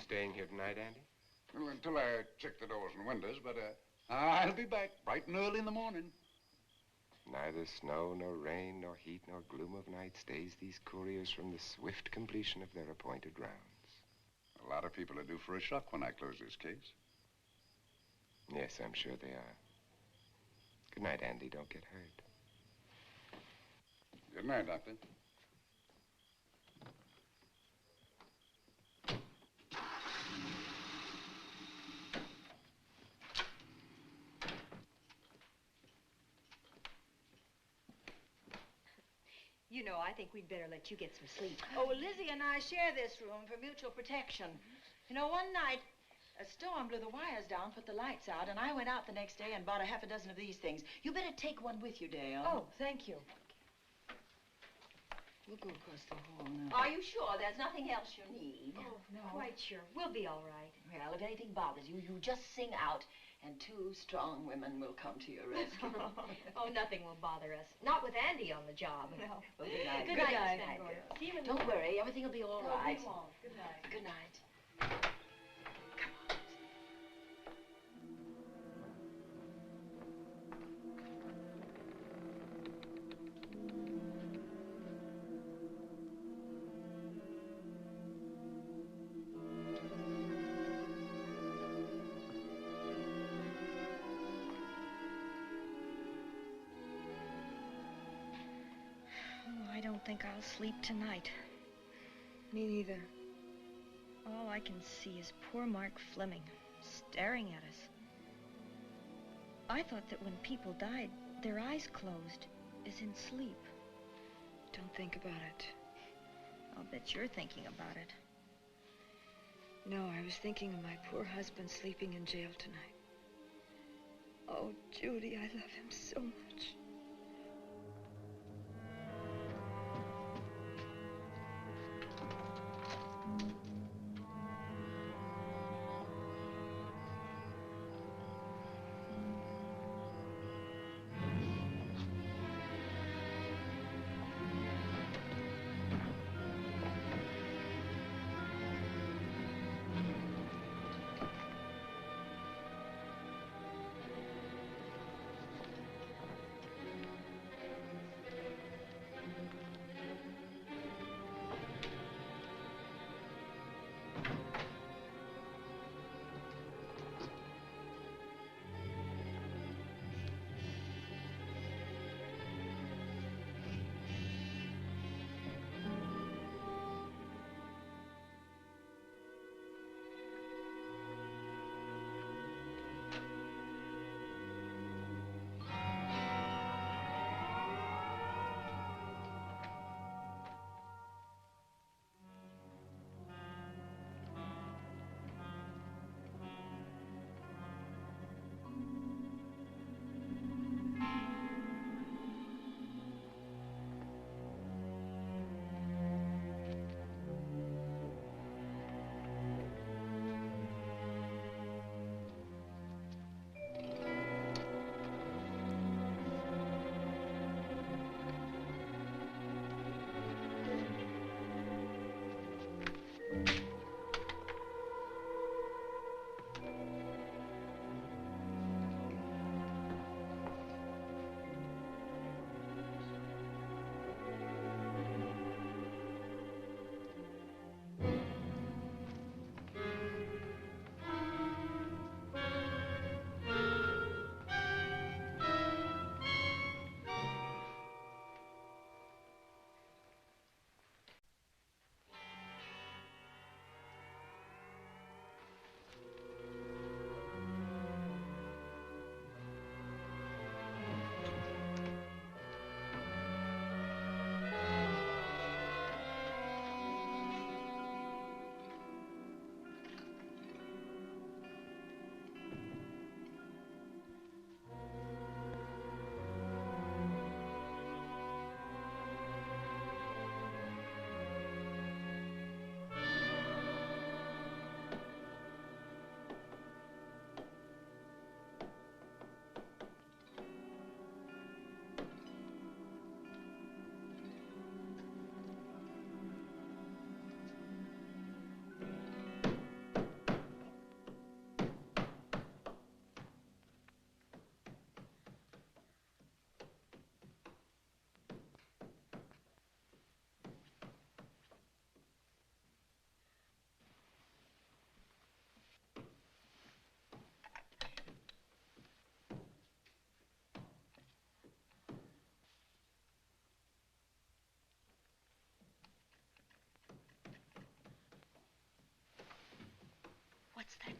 Staying here tonight, Andy? Well, until I check the doors and windows, but I'll be back bright and early in the morning. Neither snow, nor rain, nor heat, nor gloom of night stays these couriers from the swift completion of their appointed rounds. A lot of people are due for a shock when I close this case. Yes, I'm sure they are. Good night, Andy. Don't get hurt. Good night, Doctor. You know, I think we'd better let you get some sleep. Oh, Lizzie and I share this room for mutual protection. You know, one night, a storm blew the wires down, put the lights out, and I went out the next day and bought a half a dozen of these things. You better take one with you, Dale. Oh, thank you. We'll go across the hall now. Are you sure there's nothing else you need? Oh, no. Quite sure. We'll be all right. Well, if anything bothers you, you just sing out, and 2 strong women will come to your rescue. Oh, nothing will bother us. Not with Andy on the job. No. Well, good night. Good night, Miss Van Gorder. Gorder. See you in the Don't worry, everything will be all right. We won't. Good night. Good night. I don't think I'll sleep tonight. Me neither. All I can see is poor Mark Fleming staring at us. I thought that when people died, their eyes closed, as in sleep. Don't think about it. I'll bet you're thinking about it. No, I was thinking of my poor husband sleeping in jail tonight. Oh, Judy, I love him so much.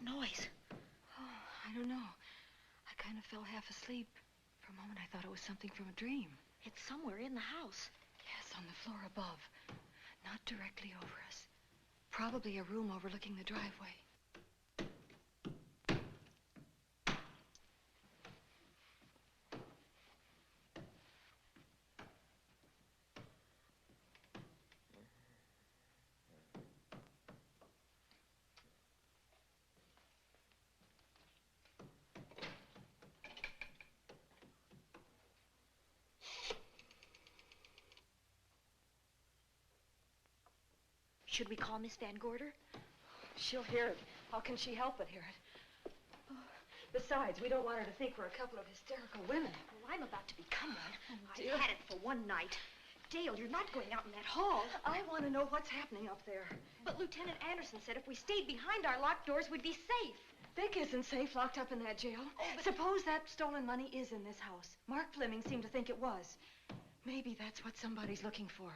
noise? Oh, I don't know. I kind of fell half asleep. For a moment, I thought it was something from a dream. It's somewhere in the house. Yes, on the floor above. Not directly over us. Probably a room overlooking the driveway. Should we call Miss Van Gorder? She'll hear it. How can she help but hear it? Oh, besides, we don't want her to think we're a couple of hysterical women. Well, I'm about to become one. Oh, dear. I've had it for one night. Dale, you're not going out in that hall. I want to know what's happening up there. But Lieutenant Anderson said if we stayed behind our locked doors, we'd be safe. Vic isn't safe locked up in that jail. Oh, but... Suppose that stolen money is in this house. Mark Fleming seemed to think it was. Maybe that's what somebody's looking for.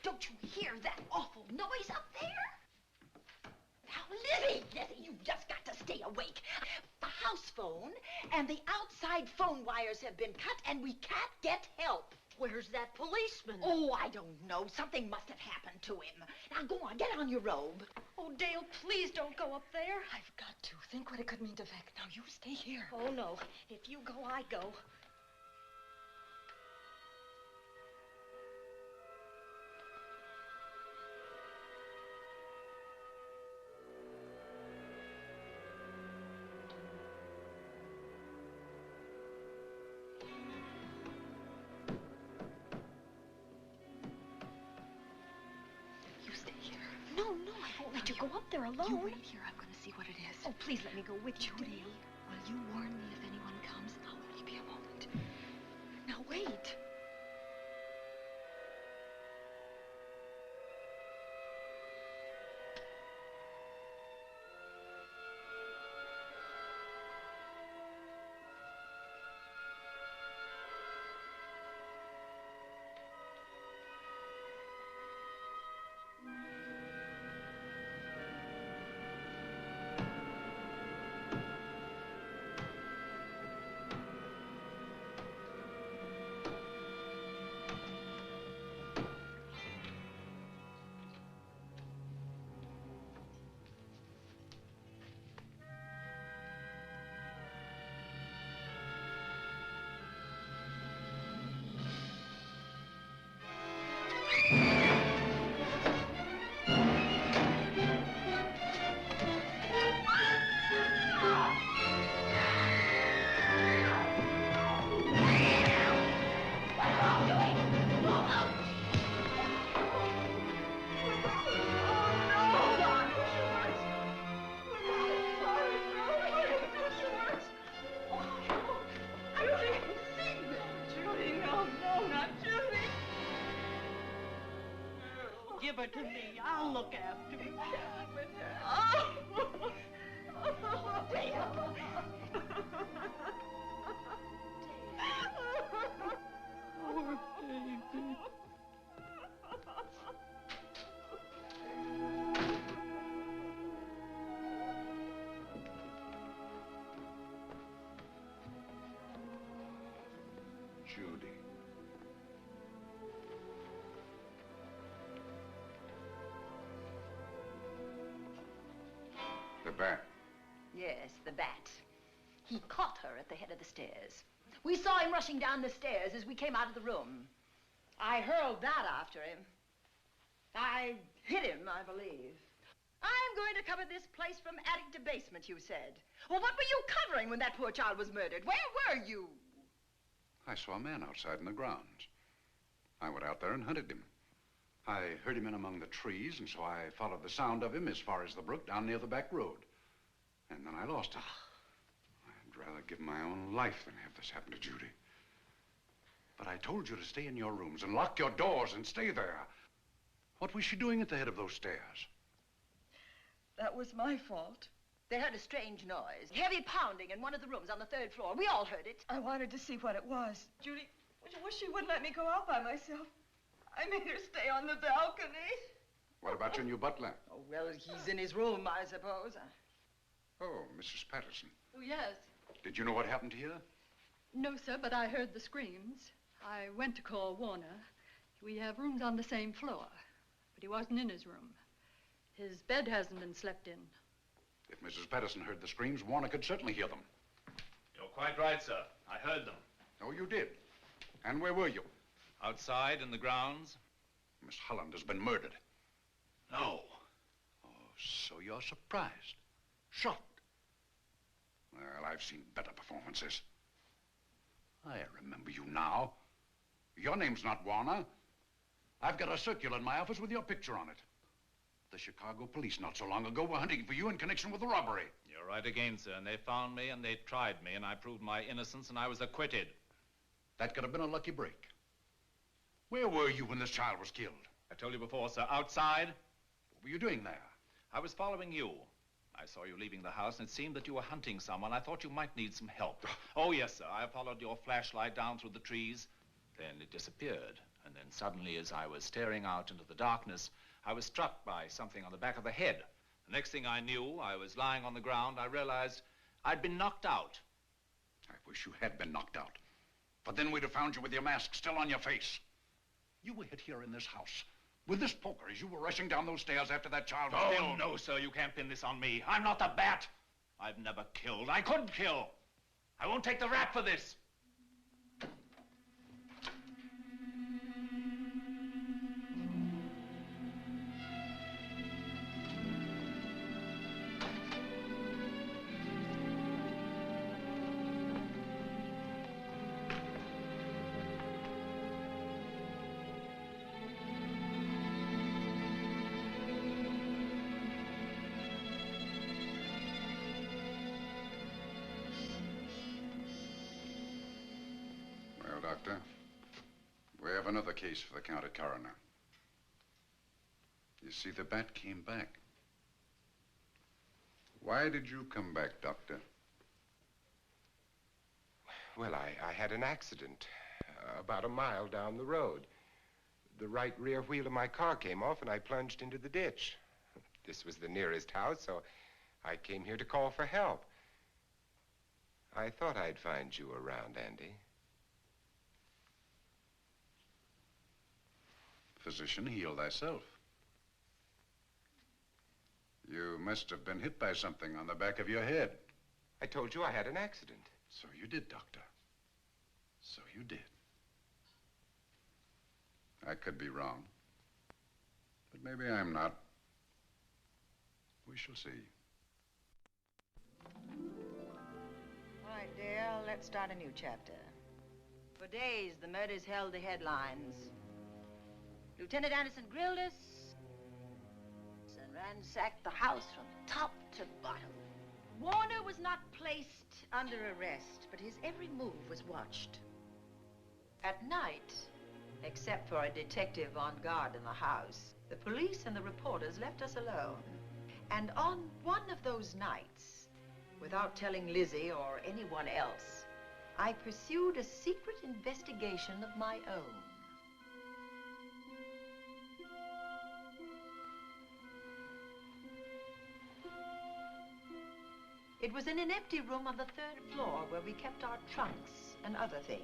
Don't you hear that awful noise up there? Now, Lizzie, you've just got to stay awake. The house phone and the outside phone wires have been cut, and we can't get help. Where's that policeman? Oh, I don't know. Something must have happened to him. Now, go on, get on your robe. Oh, Dale, please don't go up there. I've got to. Think what it could mean to Vic. Now, you stay here. Oh, no. If you go, I go. Go up there alone. You wait here. I'm going to see what it is. Oh, please let me go with you, Judy, will you warn me if anyone comes? I'll only be a moment. Now, wait. Give her to me. I'll look after her. Poor baby. Judy. The bat. Yes, the bat. He caught her at the head of the stairs. We saw him rushing down the stairs as we came out of the room. I hurled that after him. I hit him, I believe. I'm going to cover this place from attic to basement, you said. Well, what were you covering when that poor child was murdered? Where were you? I saw a man outside in the grounds. I went out there and hunted him. I heard him in among the trees, and so I followed the sound of him as far as the brook down near the back road. And then I lost him. I'd rather give my own life than have this happen to Judy. But I told you to stay in your rooms and lock your doors and stay there. What was she doing at the head of those stairs? That was my fault. They heard a strange noise. Heavy pounding in one of the rooms on the 3rd floor. We all heard it. I wanted to see what it was. Judy, wish she wouldn't let me go out by myself. I made her stay on the balcony. What about your new butler? Oh, well, he's in his room, I suppose. Oh, Mrs. Patterson. Oh, yes. Did you know what happened here? No, sir, but I heard the screams. I went to call Warner. We have rooms on the same floor, but he wasn't in his room. His bed hasn't been slept in. If Mrs. Patterson heard the screams, Warner could certainly hear them. You're quite right, sir. I heard them. Oh, you did? And where were you? Outside in the grounds. Miss Hollander's been murdered. No. Oh, so you're surprised. Shocked. Well, I've seen better performances. I remember you now. Your name's not Warner. I've got a circular in my office with your picture on it. The Chicago police not so long ago were hunting for you in connection with the robbery. You're right again, sir. And they found me and they tried me and I proved my innocence and I was acquitted. That could have been a lucky break. Where were you when this child was killed? I told you before, sir. Outside. What were you doing there? I was following you. I saw you leaving the house, and it seemed that you were hunting someone. I thought you might need some help. Oh, yes, sir. I followed your flashlight down through the trees. Then it disappeared. And then suddenly, as I was staring out into the darkness, I was struck by something on the back of the head. The next thing I knew, I was lying on the ground. I realized I'd been knocked out. I wish you had been knocked out. But then we'd have found you with your mask still on your face. You were hit here in this house with this poker as you were rushing down those stairs after that child was killed. Oh, no, sir. You can't pin this on me. I'm not the bat. I've never killed. I couldn't kill. I won't take the rap for this. Doctor. We have another case for the county coroner. You see, the bat came back. Why did you come back, Doctor? Well, I had an accident about a mile down the road. The right rear wheel of my car came off and I plunged into the ditch. This was the nearest house, so I came here to call for help. I thought I'd find you around, Andy. Physician, heal thyself. You must have been hit by something on the back of your head. I told you I had an accident. So you did, Doctor. So you did. I could be wrong. But maybe I'm not. We shall see. All right, dear, let's start a new chapter. For days, the murders held the headlines. Lieutenant Anderson grilled us and ransacked the house from top to bottom. Warner was not placed under arrest, but his every move was watched. At night, except for a detective on guard in the house, the police and the reporters left us alone. And on one of those nights, without telling Lizzie or anyone else, I pursued a secret investigation of my own. It was in an empty room on the 3rd floor where we kept our trunks and other things.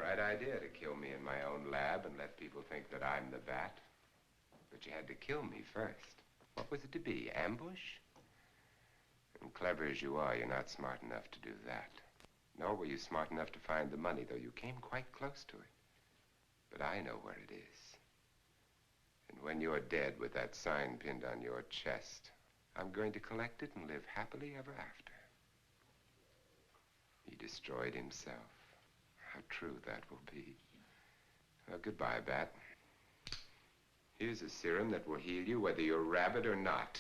Bright idea to kill me in my own lab and let people think that I'm the bat. But you had to kill me first. What was it to be, ambush? And clever as you are, you're not smart enough to do that. Nor were you smart enough to find the money, though you came quite close to it. But I know where it is. And when you're dead with that sign pinned on your chest, I'm going to collect it and live happily ever after. He destroyed himself. How true that will be. Well, goodbye, Bat. Here's a serum that will heal you whether you're rabid or not.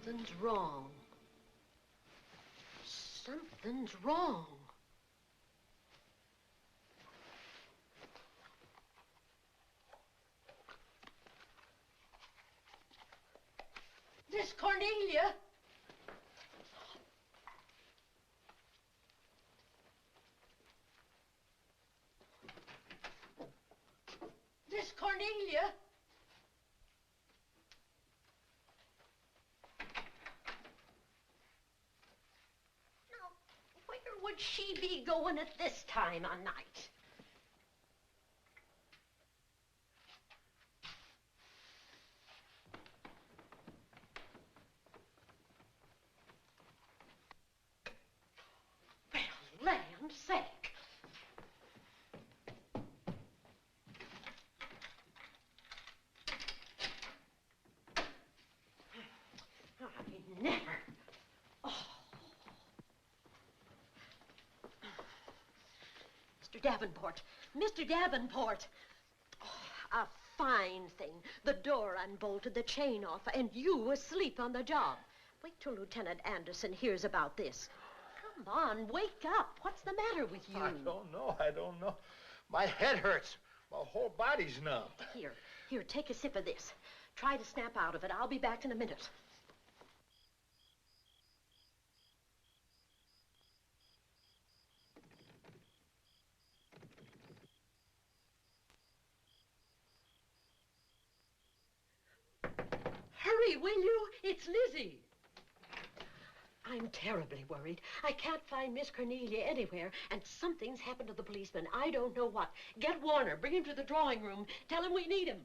Something's wrong. Something's wrong. Miss Cornelia. Miss Cornelia. Where would she be going at this time of night? Well, land's sake. I never. Mr. Davenport. Mr. Davenport. Oh, a fine thing. The door unbolted, the chain off, and you asleep on the job. Wait till Lieutenant Anderson hears about this. Come on, wake up. What's the matter with you? I don't know. My head hurts. My whole body's numb. Here, take a sip of this. Try to snap out of it. I'll be back in a minute. Hurry, will you? It's Lizzie. I'm terribly worried. I can't find Miss Cornelia anywhere, and something's happened to the policeman. I don't know what. Get Warner. Bring him to the drawing room. Tell him we need him.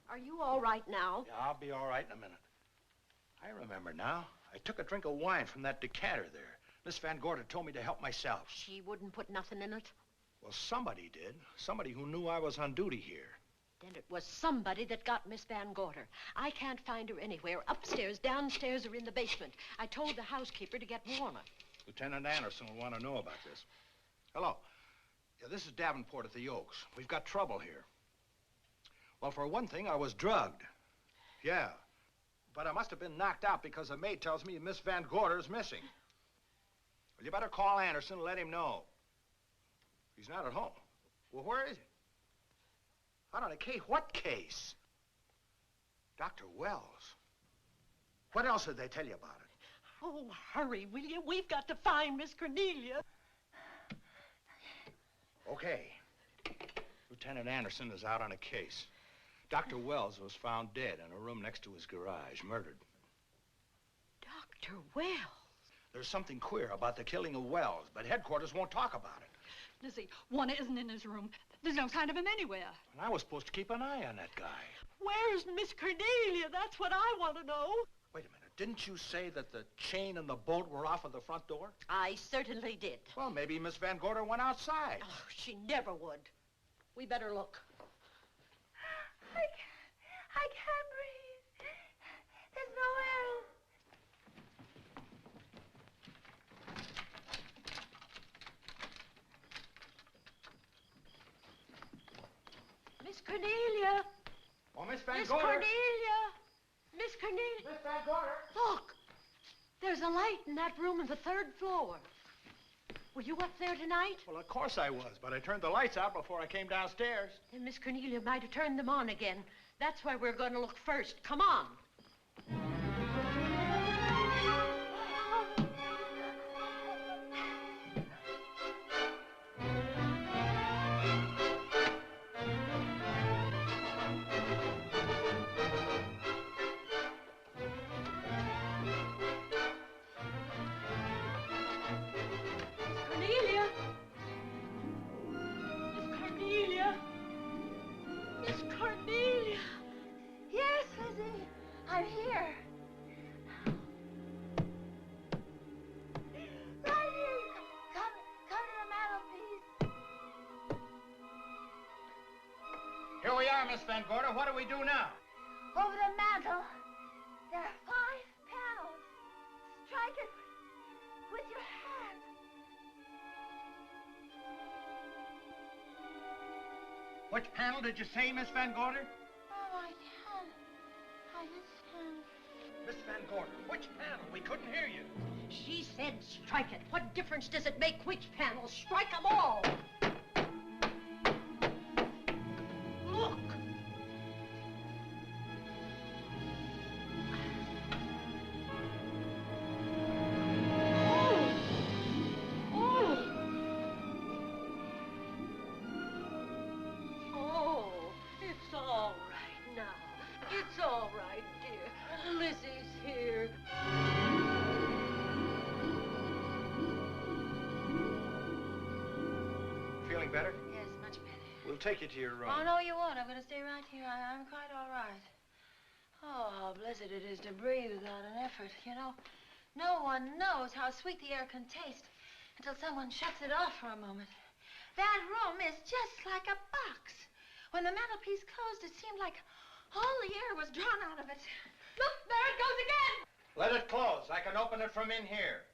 Are you all right now? Yeah, I'll be all right in a minute. I remember now. I took a drink of wine from that decanter there. Miss Van Gorder told me to help myself. She wouldn't put nothing in it? Well, somebody did. Somebody who knew I was on duty here. Then it was somebody that got Miss Van Gorder. I can't find her anywhere. Upstairs, downstairs, or in the basement. I told the housekeeper to get Warner. Lieutenant Anderson will want to know about this. Hello. Yeah, this is Davenport at the Oaks. We've got trouble here. Well, for one thing, I was drugged. Yeah. But I must have been knocked out because the maid tells me Miss Van Gorder is missing. Well, you better call Anderson and let him know. He's not at home. Well, where is he? Out on a case? What case? Dr. Wells. What else did they tell you about it? Oh, hurry, will you? We've got to find Miss Cornelia. Okay. Lieutenant Anderson is out on a case. Dr. Wells was found dead in a room next to his garage, murdered. Dr. Wells? There's something queer about the killing of Wells, but headquarters won't talk about it. Lizzie, Warner isn't in his room. There's no sign of him anywhere. And I was supposed to keep an eye on that guy. Where's Miss Cornelia? That's what I want to know. Wait a minute. Didn't you say that the chain and the bolt were off of the front door? I certainly did. Well, maybe Miss Van Gorder went outside. Oh, she never would. We better look. I can't breathe. There's no air. Miss Cornelia. Oh, Miss Van Miss Gorder. Cornelia. Miss Cornelia. Miss Van Gorder. Look. There's a light in that room on the 3rd floor. Were you up there tonight? Well, of course I was, but I turned the lights out before I came downstairs. Then Miss Cornelia might have turned them on again. That's where we're going to look first. Come on. Here we are, Miss Van Gorder. What do we do now? Over the mantel, there are 5 panels. Strike it with your hand. Which panel did you say, Miss Van Gorder? Oh, I can't understand. Miss Van Gorder, which panel? We couldn't hear you. She said strike it. What difference does it make which panel? Strike them all. Look. It's all right now. It's all right, dear. Lizzie's here. Feeling better? Yes, much better. We'll take you to your room. Oh, no, you won't. I'm going to stay right here. I'm quite all right. Oh, how blessed it is to breathe without an effort. You know, no one knows how sweet the air can taste until someone shuts it off for a moment. That room is just like a box. When the mantelpiece closed, it seemed like all the air was drawn out of it. Look, there it goes again. Let it close. I can open it from in here.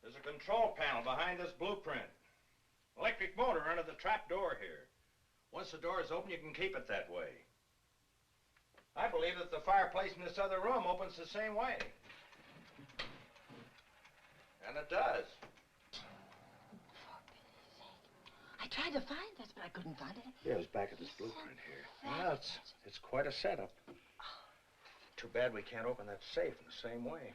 There's a control panel behind this blueprint. Electric motor under the trap door here. Once the door is open, you can keep it that way. I believe that the fireplace in this other room opens the same way. And it does. I tried to find this, but I couldn't find it. Yeah, it's back of this blueprint here. Well, it's quite a setup. Too bad we can't open that safe in the same way.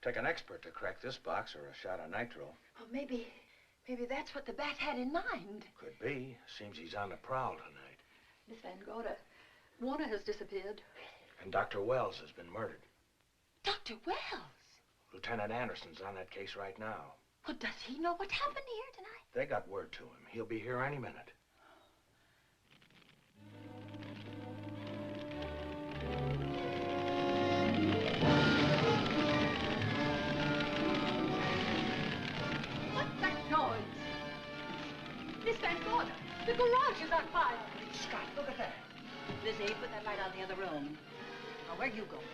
Take an expert to crack this box or a shot of nitro. Oh, maybe that's what the bat had in mind. Could be. Seems he's on the prowl tonight. Miss Van Gorder, Warner has disappeared. And Dr. Wells has been murdered. Dr. Wells? Lieutenant Anderson's on that case right now. Well, does he know what happened here tonight? They got word to him. He'll be here any minute. What's that noise? Miss Van Gorder, the garage is on fire. Scott, look at that. Lizzie, put that light out in the other room. Now, where are you going?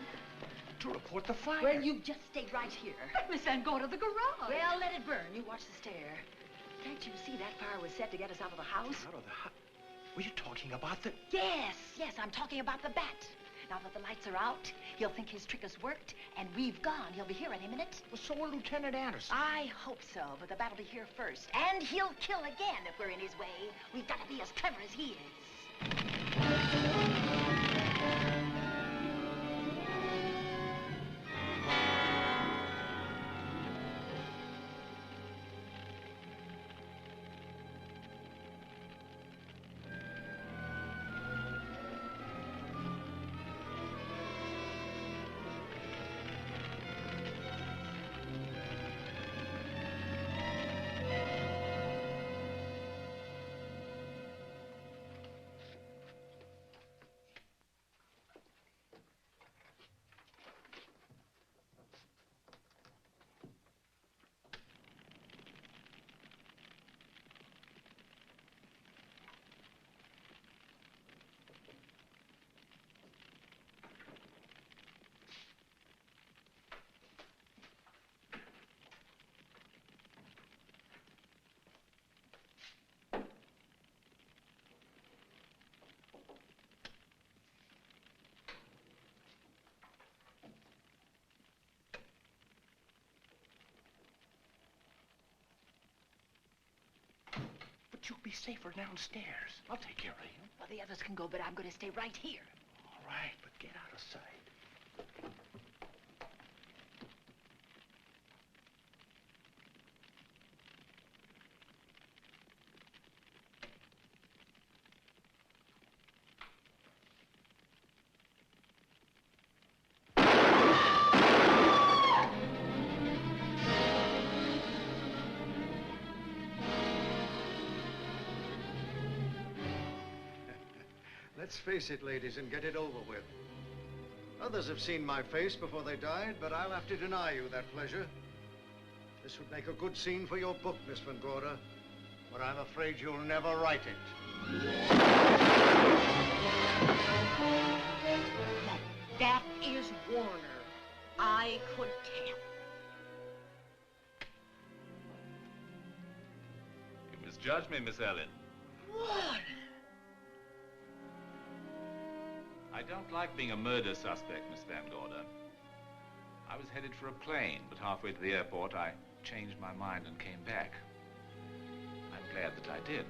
To report the fire. Well, you just stay right here. But Miss Van Gorder, the garage. Well, let it burn. You watch the stair. Can't you see that fire was set to get us out of the house? Out of the house? Were you talking about the... Yes, I'm talking about the bat. Now that the lights are out, he'll think his trick has worked, and we've gone. He'll be here any minute. Well, so will Lieutenant Anderson. I hope so, but the bat will be here first. And he'll kill again if we're in his way. We've got to be as clever as he is. You'll be safer downstairs. I'll take care of you. Well, the others can go, but I'm going to stay right here. All right, but get out of sight. Let's face it, ladies, and get it over with. Others have seen my face before they died, but I'll have to deny you that pleasure. This would make a good scene for your book, Miss Van Gorder, but I'm afraid you'll never write it. That is Warner. I could tell. You misjudged me, Miss Ellen. Warner! I don't like being a murder suspect, Miss Van Gorder. I was headed for a plane, but halfway to the airport, I changed my mind and came back. I'm glad that I did.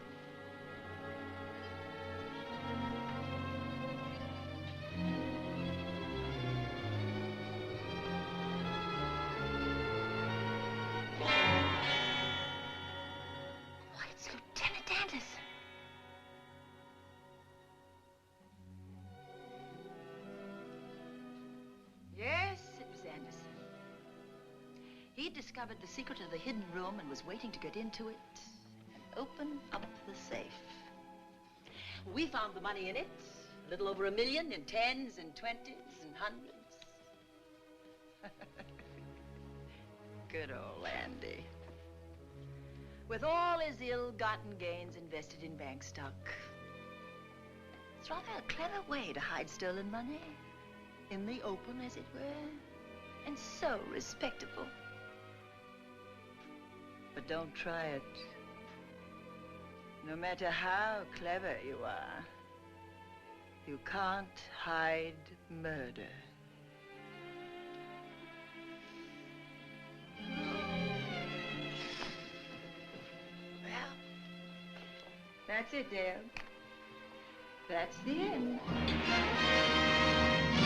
Why, it's Lieutenant Anderson. Yes, it was Anderson. He discovered the secret of the hidden room and was waiting to get into it and open up the safe. We found the money in it, a little over $1 million in 10s and 20s and 100s. Good old Andy. With all his ill-gotten gains invested in bank stock. It's rather a clever way to hide stolen money. In the open, as it were, and so respectable. But don't try it. No matter how clever you are, you can't hide murder. Well, that's it, Dale. That's the end.